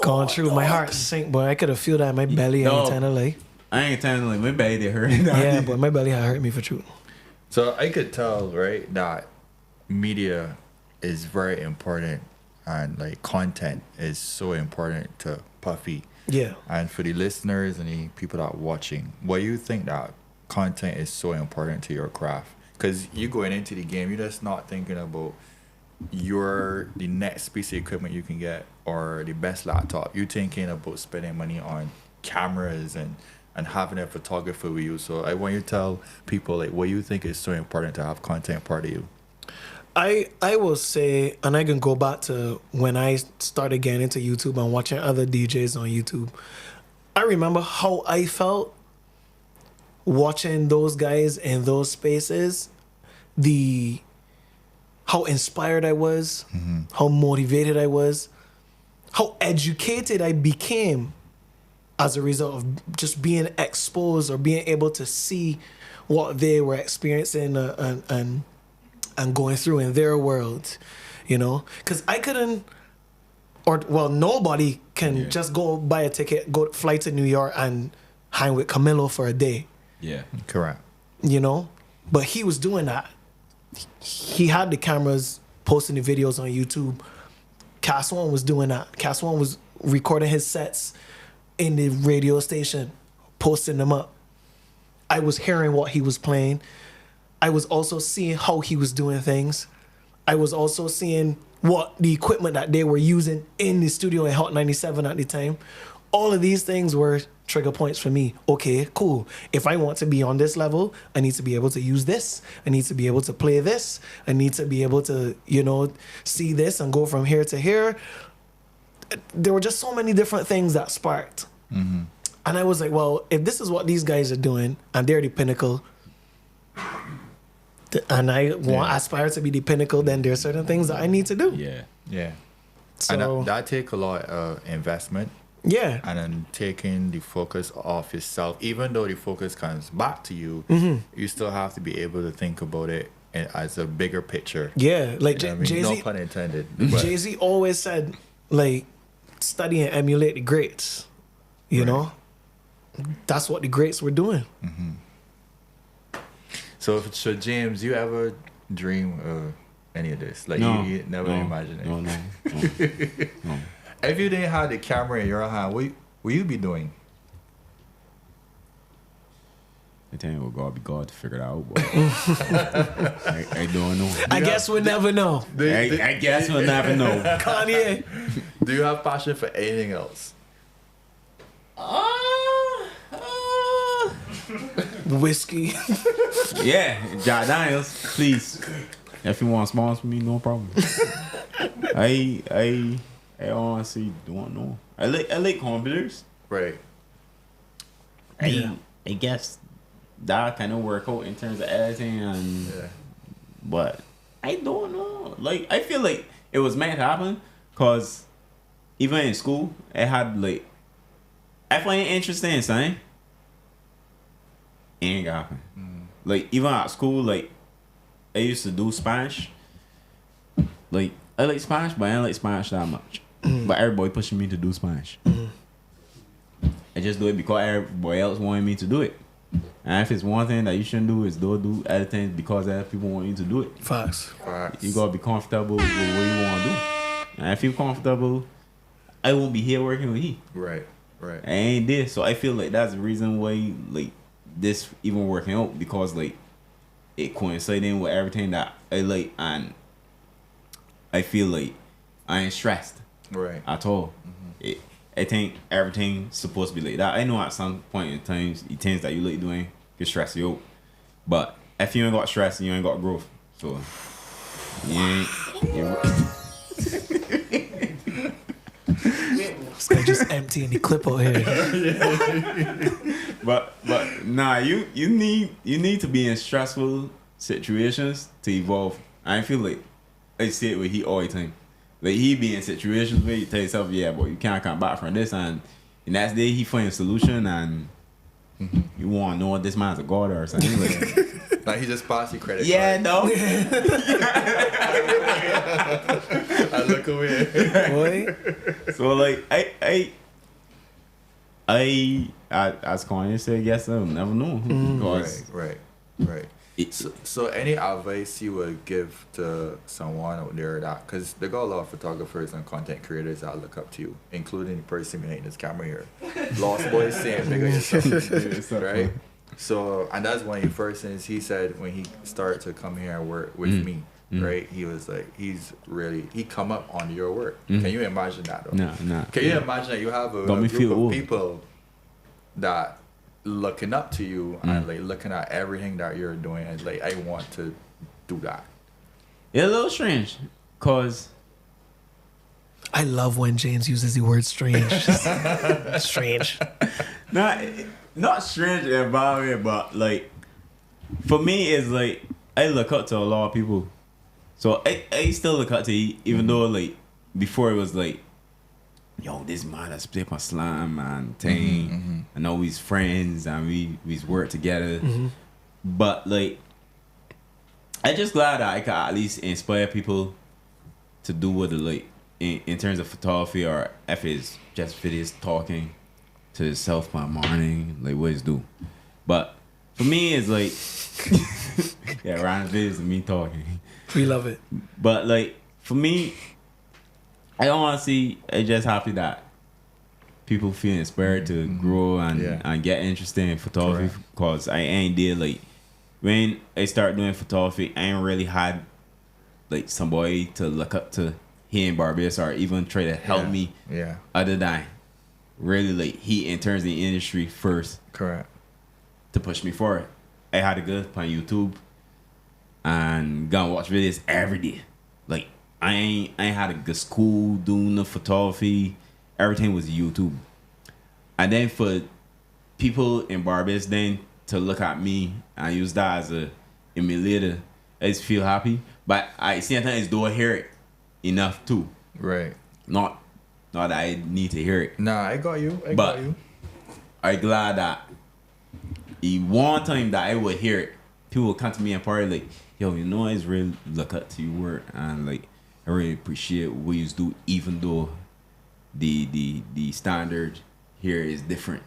Going through, my heart sank, boy. I could have feel that in my belly Dog. anytime I lay. I ain't telling like my belly hurt. Yeah, boy, my belly had hurt me for true. So I could tell, right, that media is very important and like content is so important to Puffy. Yeah. And for the listeners and the people that are watching, why you think that content is so important to your craft? Because you going into the game, you're just not thinking about the next piece of equipment you can get or the best laptop. You're thinking about spending money on cameras and having a photographer with you. So I want you to tell people like what you think is so important to have content part of you. I will say, and I can go back to when I started getting into YouTube and watching other DJs on YouTube. I remember how I felt watching those guys in those spaces, how inspired I was, how motivated I was, how educated I became as a result of just being exposed or being able to see what they were experiencing and going through in their world, you know? Because I couldn't, nobody can just go buy a ticket, fly to New York and hang with Camilo for a day. Yeah. Correct. You know? But he was doing that. He had the cameras posting the videos on YouTube. Cass One was doing that. Cass One was recording his sets in the radio station, posting them up. I was hearing what he was playing. I was also seeing how he was doing things. I was also seeing what the equipment that they were using in the studio in Hot 97 at the time. All of these things were trigger points for me. Okay, cool. If I want to be on this level, I need to be able to use this. I need to be able to play this. I need to be able to, see this and go from here to here. There were just so many different things that sparked. Mm-hmm. And I was like, well, if this is what these guys are doing and they're the pinnacle, and I aspire to be the pinnacle, then there are certain things that I need to do. Yeah. Yeah. So, And that take a lot of investment. yeah. And then taking the focus off yourself, even though the focus comes back to you, you still have to be able to think about it as a bigger picture. Yeah. Like You know what I mean? Jay-Z, No pun intended. But Jay-Z always said, like, study and emulate the greats. You know? That's what the greats were doing. so James, you ever dream of any of this? Like No, you never no, imagine it. No. If you didn't have the camera in your hand, what you be doing? I tell you what, God be God to figure it out. But I don't know. I guess we'll never know. I guess we'll never know. Kanye. Do you have passion for anything else? Whiskey. Yeah, Jack Daniels, please. If you want to sponsor me, no problem. I honestly don't know. I like computers. Right. Yeah. I guess that kind of work out in terms of editing and but I don't know. Like I feel like it was meant to happen because even in school it had like I find it interesting, son. It ain't gonna happen. Like even at school, like I used to do Spanish. Like I like Spanish, but I don't like Spanish that much. But everybody pushing me to do Spanish. I just do it because everybody else wanted me to do it. And if it's one thing that you shouldn't do is don't do other things because other people want you to do it. Facts. You gotta be comfortable with what you want to do. And if you're comfortable, I won't be here working with you. Right. I ain't this, so I feel like that's the reason why like this even working out because like it coinciding with everything that I like and I feel like I ain't stressed Right. at all. I think everything's supposed to be like that. I know at some point in times the things that you like doing can stress you out, but if you ain't got stress, you ain't got growth. So This guy just emptying the clip out here. But nah, you need to be in stressful situations to evolve. I feel like I say it with he all the time. Like he be in situations where you tell yourself, yeah, boy, you can't come back from this, and the next day he find a solution, and you want to know what this man's a god or something. Like he just passed your credit Yeah, card. no. I look away. Boy. So like I as Kanye said, yes, I'll never know because Right. it's So any advice you would give to someone out there that, because there got a lot of photographers and content creators that look up to you, including the person behind this camera here. Lost Boy saying bigger yourself, right? So, and that's one of the first things he said when he started to come here and work with me, right? He was like, he come up on your work. Can you imagine that though? nah. Can you imagine that you have a Got me group feel of old. people that looking up to you and like looking at everything that you're doing and like I want to do that. It's a little strange, cause I love when James uses the word strange. Strange. not strange environment, but like for me, it's like I look up to a lot of people. So I still look up to you, even though like before it was like, yo, this man I split my slime and thing. I know we's friends and we work together. But like I just glad that I could at least inspire people to do what they like in terms of photography, or if it's just videos talking to yourself by morning, like what it's do. But for me, it's like yeah, random videos of me talking. We love it. But like for me, I honestly, I'm just happy that people feel inspired to grow and get interested in photography. Cause I ain't did like when I started doing photography, I ain't really had like somebody to look up to here in Barbados, or even try to help me. Yeah. Other than really like he in terms of the industry first. Correct. To push me forward. I had to go on YouTube and go and watch videos every day. Like I ain't had to go to school doing the photography. Everything was YouTube. And then for people in Barbados then to look at me and use that as a emulator, I just feel happy. But I sometimes don't hear it enough too. Right. Not that I need to hear it. Nah, I got you. I got you. I'm glad that one time that I would hear it, people would come to me and party like, yo, you know, I just really look up to your work and like I really appreciate what you do, even though the standard here is different.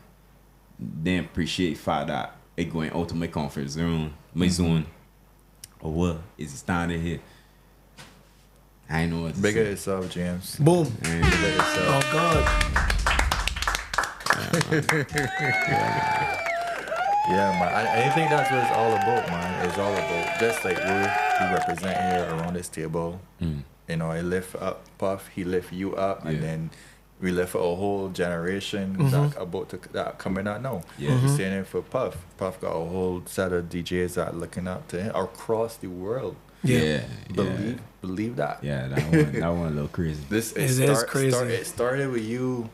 Then appreciate the fact that I going out to my comfort zone, or what is the standard here. I know it's Bigger yourself, James. Boom. Bigger yourself. Oh God. Yeah, man. I think that's what it's all about, man. It's all about just like we represent here around this table. You know, I lift up Puff, he lift you up, and then we lift a whole generation that coming out now. Yeah. He's saying it for Puff. Puff got a whole set of DJs that are looking up to him across the world. Yeah. Believe that. Yeah, that one a little crazy. It is crazy. It started with you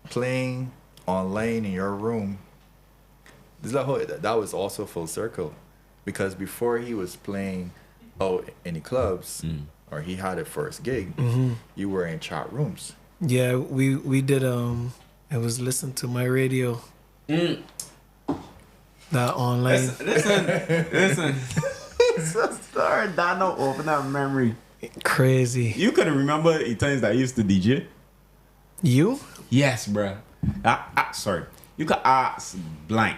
playing online in your room. That was also full circle, because before he was playing out in the clubs, or he had a first gig, you were in chat rooms. Yeah, we did. It was listen to my radio. That online. Listen. So sorry, that don't open up memory. Crazy. You couldn't remember the times that I used to DJ? You? Yes, bruh. Sorry. You could ask Blank.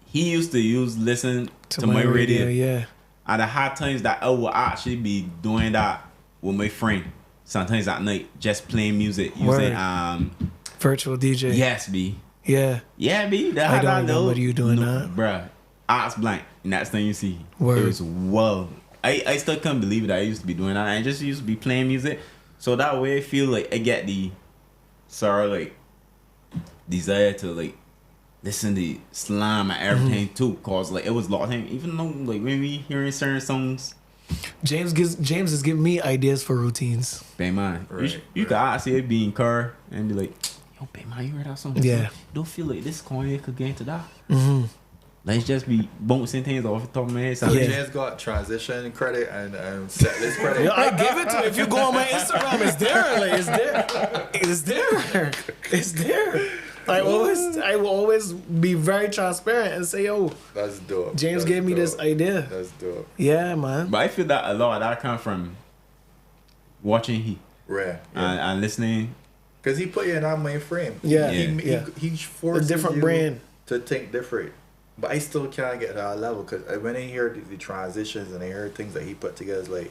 He used to listen to my radio. Yeah. And I had times that I would actually be doing that with my friend. Sometimes at night, just playing music using virtual DJ. Yes, B. Yeah. Yeah, B. I don't remember you doing that. Bruh. Ask Blank. Next thing you see. Word. It was I still can't believe that I used to be doing that. I just used to be playing music. So that way I feel like I get the desire to like listen to slam and everything too. Cause like it was a lot of time. Even though like when we hearing certain songs, James is giving me ideas for routines. Bang man. Right, you could actually it be in car and be like, yo, Bang man, you heard that song? Yeah. Don't feel like this coin could get into that. Let's just be bouncing things off the top of my head. So James got transition credit and setlist credit. Yeah, I give it to you. If you go on my Instagram, it's there. Like, it's there. It's there. I will always be very transparent and say, yo, That's dope. James gave me this idea. That's dope. Yeah, man. But I feel that a lot of that come from watching he Rare. and listening. Because he put you in that main frame. Yeah. He forces A different you brand. to think different. But I still can't get to that level because when I hear the transitions and I hear things that he put together, it's like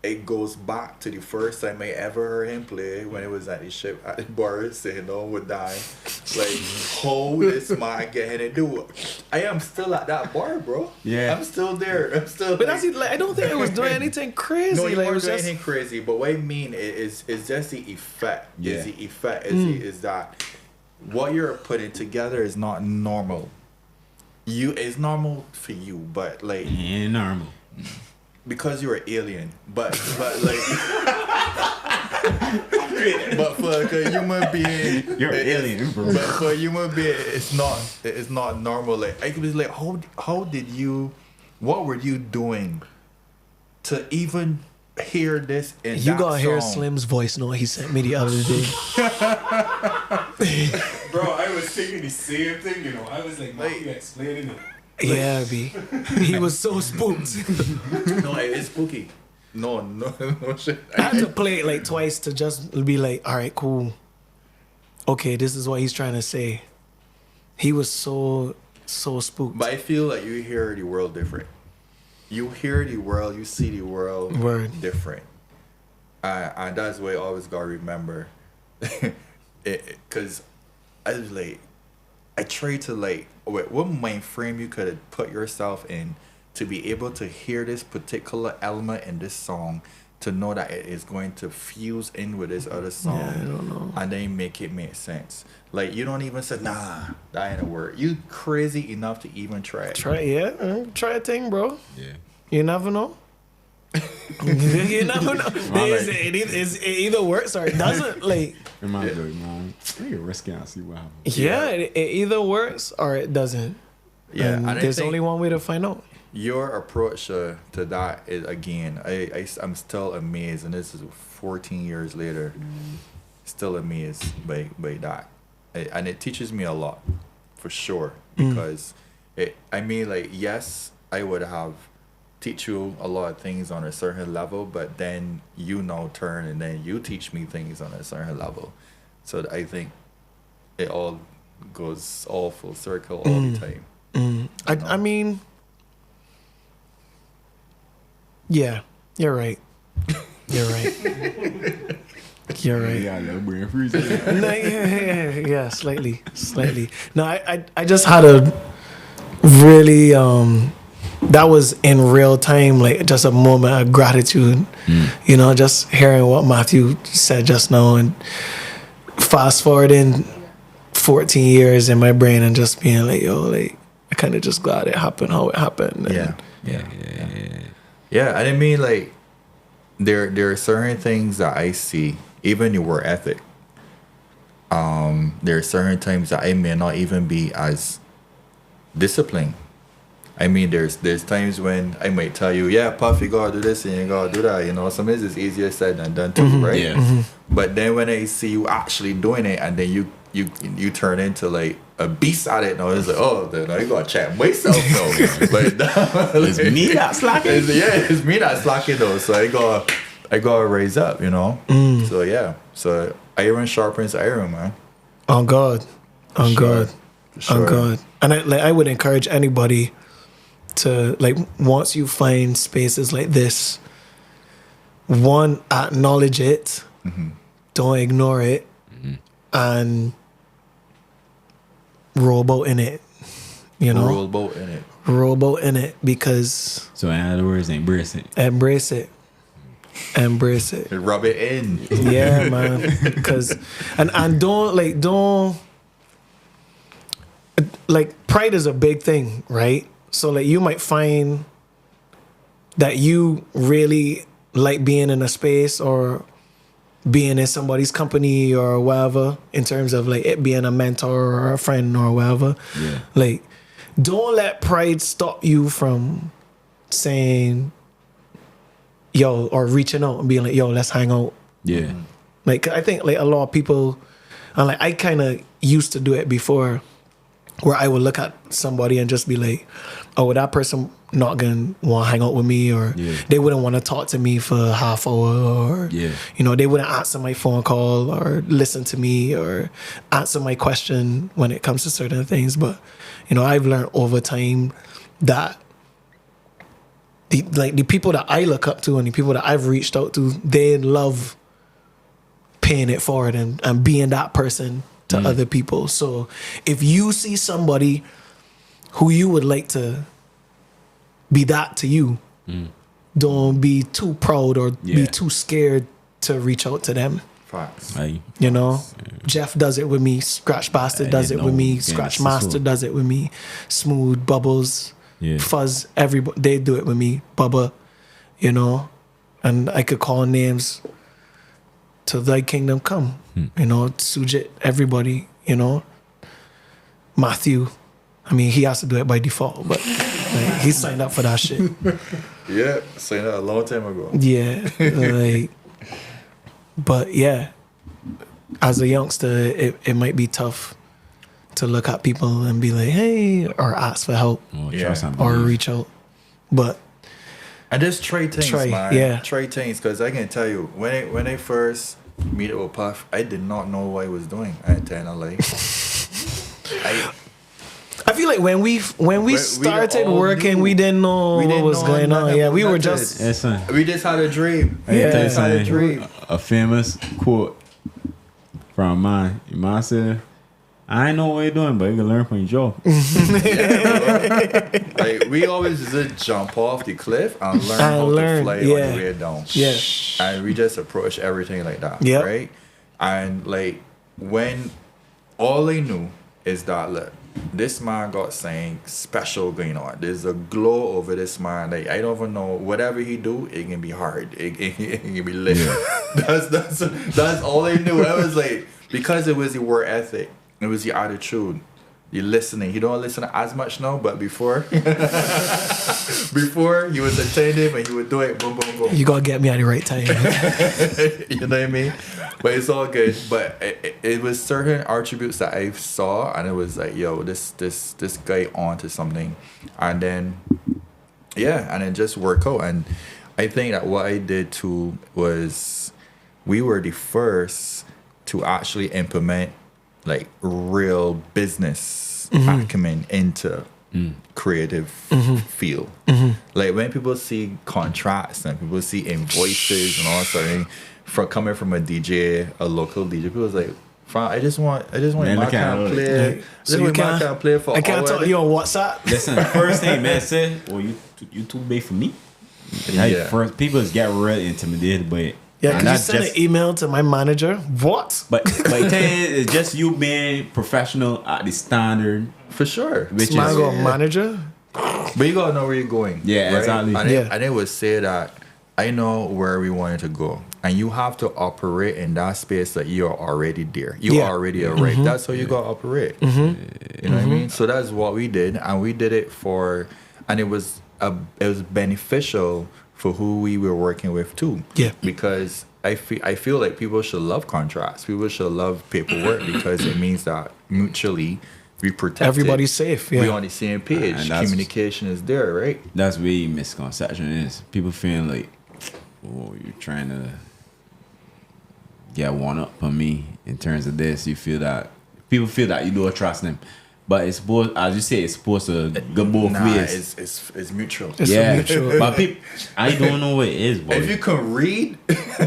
it goes back to the first time I ever heard him play when it was at the ship at the bar saying no one would die. Like, how this man get in and do it? I am still at that bar, bro. Yeah. I'm still there. I'm still But that's like, I don't think it was doing anything crazy. no, you like, it weren't was doing just anything crazy. But what I mean is just the effect. Yeah. Is the effect is that what you're putting together is not normal. It's normal for you, but like Ain't normal. because you're an alien, but like, but for a human being, You're an alien, bro. But for a human being, it's not normal. Like I was like, how did you, what were you doing to even hear this in You that gotta hear song? Slim's voice note he sent me the other day. Bro, I was thinking the same thing, you know. I was like, Matthew explaining it. Yeah, B. He was so spooked. No, it's spooky. No shit. I had to play it like twice to just be like, all right, cool. Okay, this is what he's trying to say. He was so spooked. But I feel like you hear the world different. You hear the world, you see the world Word. different. And that's what I always gotta remember. Because I was like, I try to like, what mind frame you could have put yourself in to be able to hear this particular element in this song, to know that it is going to fuse in with this other song. Yeah, I don't know. And then make it make sense. Like, you don't even say, nah, that ain't a word. You crazy enough to even try it. Try a thing, bro. Yeah. You never know. You never know. It either works or it doesn't. Like, Reminds me, man. Nigga, risk it and see what happens. yeah, it either works or it doesn't. Yeah, And and I there's think only one way to find out. your approach to that is, again, I'm still amazed, and this is 14 years later, still amazed by that. And it teaches me a lot, for sure, because yes, I would have teach you a lot of things on a certain level, but then you now turn and then you teach me things on a certain level. So I think it all goes all full circle all the time. I mean, yeah, you're right. You're right. You're right. Yeah, that brain freeze. No, yeah, slightly. No, I just had a really that was in real time, like just a moment of gratitude. You know, just hearing what Matthew said just now, and fast forwarding 14 years in my brain, and just being like, yo, like I kind of just glad it happened how it happened. And Yeah, and I mean, like, there are certain things that I see, even your work ethic. There are certain times that I may not even be as disciplined. I mean, there's times when I might tell you, yeah, Puff, you gotta do this and you gotta do that. You know, sometimes it's easier said than done too, right? Yeah. But then when I see you actually doing it, and then you turn into like a beast at it, now it's like, oh, then I gotta check myself now. But It's me that's slacking. it's me that's slacking though. So I gotta raise up, you know. So yeah, so iron sharpens iron, man. On God, on Sure. God, Sure. on God. And I would encourage anybody to, like, once you find spaces like this, one, acknowledge it, don't ignore it, and rowboat in it. You know, Rowboat in it. rowboat in it, because So in other words, embrace it. embrace it. Embrace it. Rub it in. Yeah, man. Because and don't like pride is a big thing, right? So like you might find that you really like being in a space or being in somebody's company or whatever, in terms of like it being a mentor or a friend or whatever. Yeah. Like, don't let pride stop you from saying, yo, or reaching out and being like, yo, let's hang out. Yeah. Like, I think like a lot of people, and like I kind of used to do it before, where I would look at somebody and just be like, oh, that person not gonna want to hang out with me, or they wouldn't want to talk to me for a half hour, or you know, they wouldn't answer my phone call or listen to me or answer my question when it comes to certain things. But you know, I've learned over time that the people that I look up to and the people that I've reached out to, they love paying it forward and being that person to other people. So if you see somebody who you would like to be that to you, don't be too proud or be too scared to reach out to them. Facts. You know, Jeff does it with me. Scratch Bastard does it with me. Scratch Master does it with me. Smooth, Bubbles, Fuzz, everybody, they do it with me. Bubba, you know, and I could call names to thy kingdom come, you know, Sujit, everybody, you know, Matthew. I mean, he has to do it by default, but like, he signed up for that shit. Yeah, signed up a long time ago. Yeah, like, but yeah, as a youngster, it might be tough to look at people and be like, hey, or ask for help Oh, Yeah. trust and or believe. reach out. But And just try things, Try, man. yeah. Try things, because I can tell you, when I first meet up with Puff, I did not know what I was doing. I ain't telling a lie. I feel like when we started all working, knew. we didn't know We what didn't was know going on. nothing Yeah, we about were nothing. just Yes, son. We just had a dream. I can Yeah. tell you Just had a something. dream. A famous quote from mine. Your mom said, I ain't know what you're doing, but you can learn from your job. Like, we always just jump off the cliff and learn And how learn, to fly yeah. on the way down. yeah, And we just approach everything like that, Yep. right? And like, when all I knew is that, look, this man got something special going on. There's a glow over this man. Like, I don't even know, whatever he do, it can be hard. It can be lit. That's all I knew. I was like, because it was the work ethic, it was the attitude, the listening. He don't listen as much now, but before, before he was attentive and he would do it, boom, boom, boom. you gotta get me at the right time. You know what I mean? But it's all good. But it was certain attributes that I saw, and it was like, yo, this guy on to something. And then, yeah, and it just worked out. And I think that what I did too was, we were the first to actually implement like real business acumen into creative field. Like, when people see contracts and people see invoices and all that sort of thing, coming from a DJ, a local DJ, people was like, "Fam, I just want Man, my look at kind it. of play. Like, so you can't play for I can't our talk to you on WhatsApp. Listen, first thing man said, well, you too big for me. Like, Yeah. first, people just get real intimidated by it. Yeah, And could you that's send just- an email to my manager? What? But the thing is, it's just you being professional at the standard, For sure. which Man is got a manager? But you gotta know where you're going. Yeah, right? exactly. And, Yeah. and it would say that I know where we wanted to go. And you have to operate in that space that you're already there. You Yeah. already arrived. That's how you gotta operate. You know what I mean? So that's what we did. And we did it and it was beneficial for who we were working with too. Yeah. Because I feel like people should love contracts. People should love paperwork, because it means that mutually we protect Everybody's it. safe. We Yeah. on the same page. And that's- Communication is there, right? that's where your misconception is. People feeling like, oh, you're trying to get one up on me in terms of this. People feel that you don't trust them. But it's supposed, as you say, it's supposed to go both ways. It's mutual. It's Yeah, mutual. but people, I don't know what it is, boy. If you can read,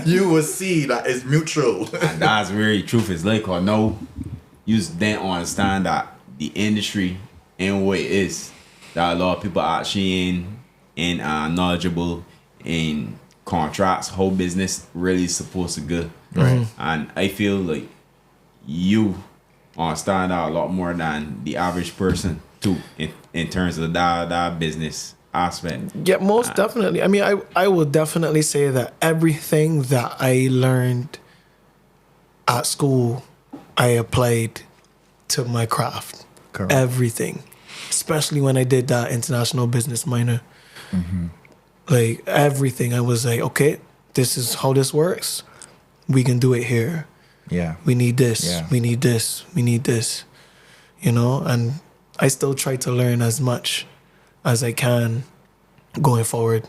you will see that it's mutual. And that's very truth is like, or no, you just don't understand that the industry and what it is, that a lot of people actually in knowledgeable in contracts, how business really is supposed to go. Right. And I feel like you understand that a lot more than the average person too, in terms of that business aspect. Yeah, most definitely. I mean, I would definitely say that everything that I learned at school, I applied to my craft. Correct. Everything. Especially when I did that international business minor. Like, everything. I was like, okay, this is how this works. We can do it here. Yeah. We need this. Yeah. We need this. We need this. You know, and I still try to learn as much as I can going forward.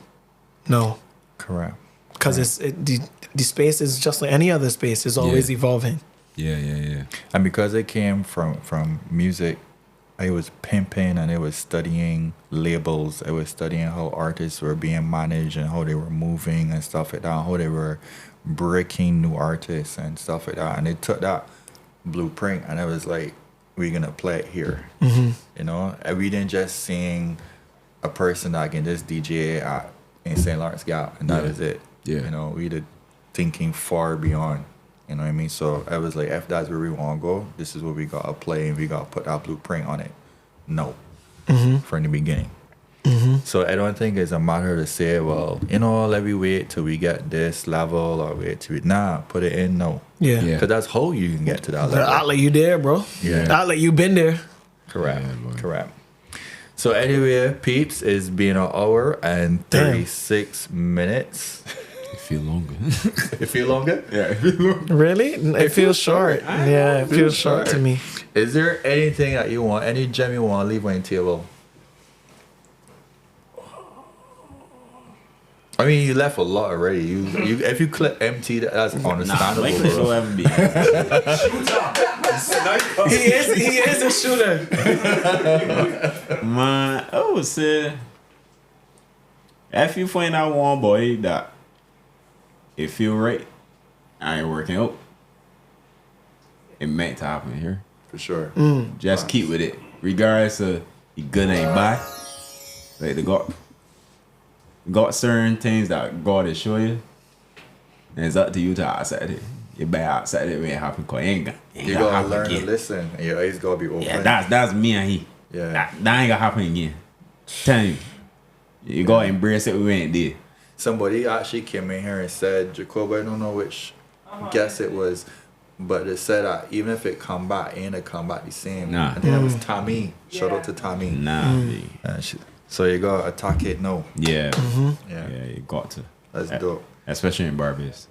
No, Correct. because the space is just like any other space. It's always Yeah. evolving. Yeah. And because I came from music, I was pimping and I was studying labels. I was studying how artists were being managed and how they were moving and stuff like that, how they were breaking new artists and stuff like that. And they took that blueprint and I was like, we're going to play it here. You know, and we didn't just sing a person that can just DJ in St. Lawrence Gap and that Yeah. is it. Yeah. You know, we did thinking far beyond. You know what I mean? So I was like, if that's where we want to go, this is what we got to play and we got to put our blueprint on it. No. From the beginning. So I don't think it's a matter to say, well, let me wait till we get this level or wait till put it in now. Yeah. Because that's how you can get to that level. I'll let you there, bro. Yeah. I'll let you been there. Correct. Correct. So anyway, peeps, it's been an hour and 36 minutes. It feel longer. It feel longer? Yeah, it feel longer. Really? It feels short. Yeah, it feels short to me. Is there anything that you want, any gem you want to leave on the table? I mean, you left a lot already. You if you clip empty, that's understandable. Nah, Michael show ever be. He is a shooter. Man, I would say, if you find out one boy that it feel right, I ain't working out, it meant to happen here. For sure. Just keep with it, regardless of you good ain't bad. Like the got certain things that God is show you, and it's up to you to accept it. You better accept it when it happen, cause it ain't You gonna gotta happen learn again. to listen, and your eyes gotta be open. Yeah, that's me and he. Yeah. That ain't gonna happen again. Tell you. You gotta embrace it when we ain't there. Somebody actually came in here and said, Jacob, I don't know which guess it was, but it said that even if it come back, it ain't gonna come back the same. Nah. I think that was Tommy. Shout out to Tommy. Nah, So you gotta attack it now. yeah. Yeah. Yeah, you got to. That's dope. Especially in Barbados.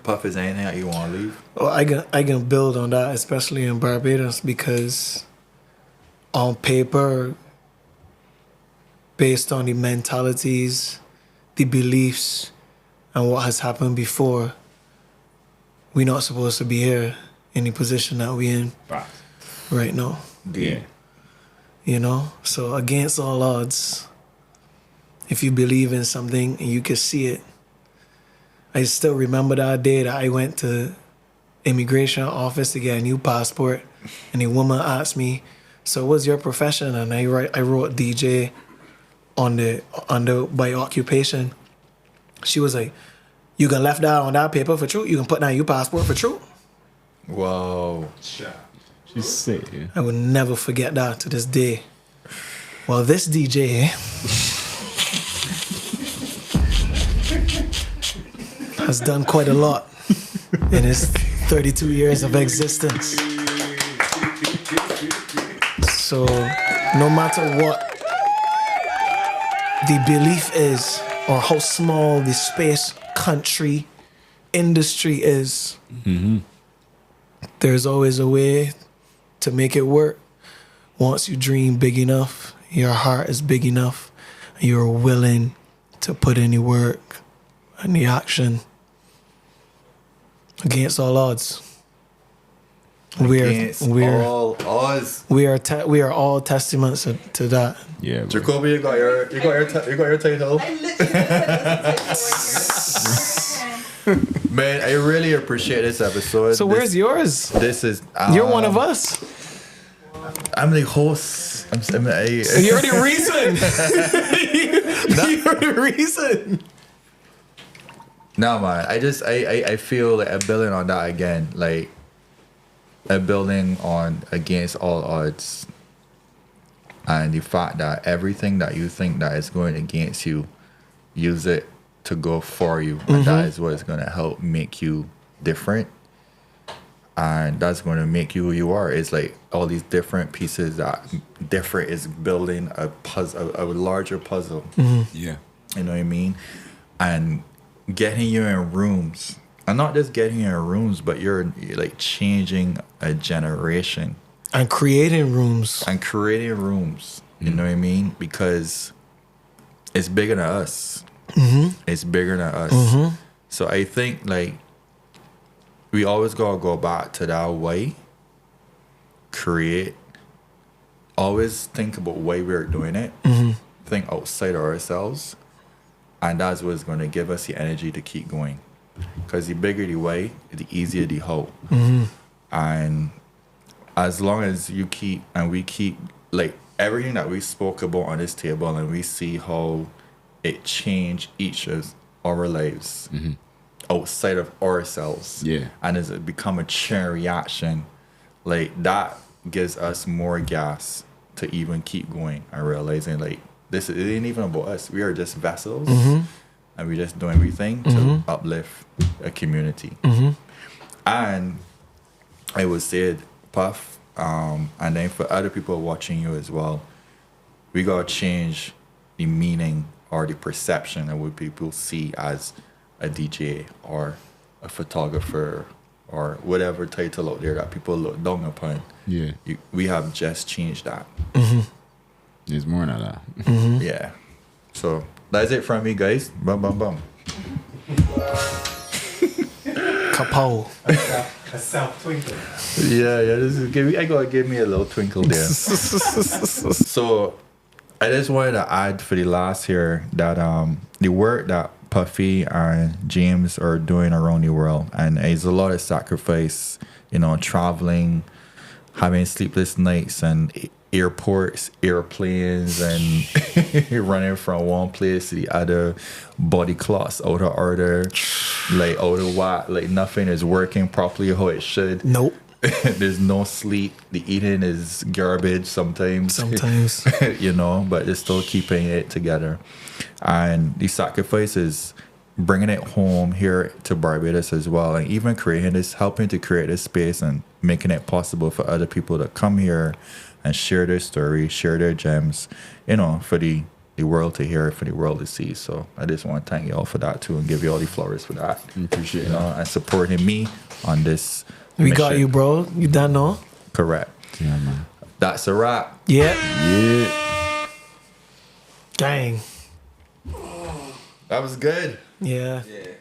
Puff, is there anything that you want to leave? Well, I can build on that, especially in Barbados, because on paper, based on the mentalities, the beliefs, and what has happened before, we're not supposed to be here in the position that we're in right now. Yeah. So against all odds, if you believe in something and you can see it, I still remember that day that I went to immigration office to get a new passport, and the woman asked me, "So what's your profession?" And I wrote DJ on the by occupation. She was like, "You can left that on that paper for true. You can put down your passport for true." Whoa. She's sick, yeah. I will never forget that to this day. Well, this DJ has done quite a lot in his 32 years of existence. So, no matter what the belief is, or how small the space, country, industry is, there's always a way to make it work. Once you dream big enough, your heart is big enough, and you're willing to put in the work and the action against all odds. Against all odds. We are all testaments to that. Yeah. Jacoby, you got your title. I literally said Man, I really appreciate this episode. So where's yours? This is You're one of us. I'm the host. You're the reason. You're the reason. No, man. I feel like I'm building on that again. Like, I'm building on against all odds. And the fact that everything that you think that is going against you, use it to go for you. And that is what is going to help make you different. And that's going to make you who you are. It's like all these different pieces that different is building a puzzle, a larger puzzle. Yeah. You know what I mean? And getting you in rooms, and not just getting you in rooms, but you're like changing a generation And creating rooms. and creating rooms. You know what I mean? Because it's bigger than us. It's bigger than us. So I think like we always gotta go back to that way. Create. Always think about why we're doing it. Think outside of ourselves. And that's what's going to give us the energy to keep going. Because the bigger the why, the easier the how. And as long as you keep, and we keep, like, everything that we spoke about on this table, and we see how it changed each of our lives outside of ourselves. Yeah. And as it become a chain reaction, like, that gives us more gas to even keep going and realizing, like, This it ain't even about us. We are just vessels, and we just do everything to uplift a community. And I would say, Puff, and then for other people watching you as well, we gotta change the meaning or the perception of what people see as a DJ or a photographer or whatever title out there that people look down upon. Yeah. We have just changed that. There's more than that. Yeah. So that's it from me, guys. Bum bum bum. Kapow. A self twinkle. Yeah. This is I gotta give me a little twinkle there. So I just wanted to add for the last here that the work that Puffy and James are doing around the world, and it's a lot of sacrifice, traveling, having sleepless nights and airports, airplanes, and running from one place to the other, body clocks out of order, like out of whack, like nothing is working properly how it should. Nope. There's no sleep. The eating is garbage sometimes. But they're still keeping it together. And the sacrifice is bringing it home here to Barbados as well, and even helping to create this space and making it possible for other people to come here and share their story, share their gems, for the world to hear, for the world to see. So I just want to thank you all for that too, and give you all the flowers for that. Appreciate it. And supporting me on this. We got mission. you, bro. You done, no? Correct. Yeah, man. That's a wrap. Yeah. Yeah. Dang. That was good. Yeah. Yeah.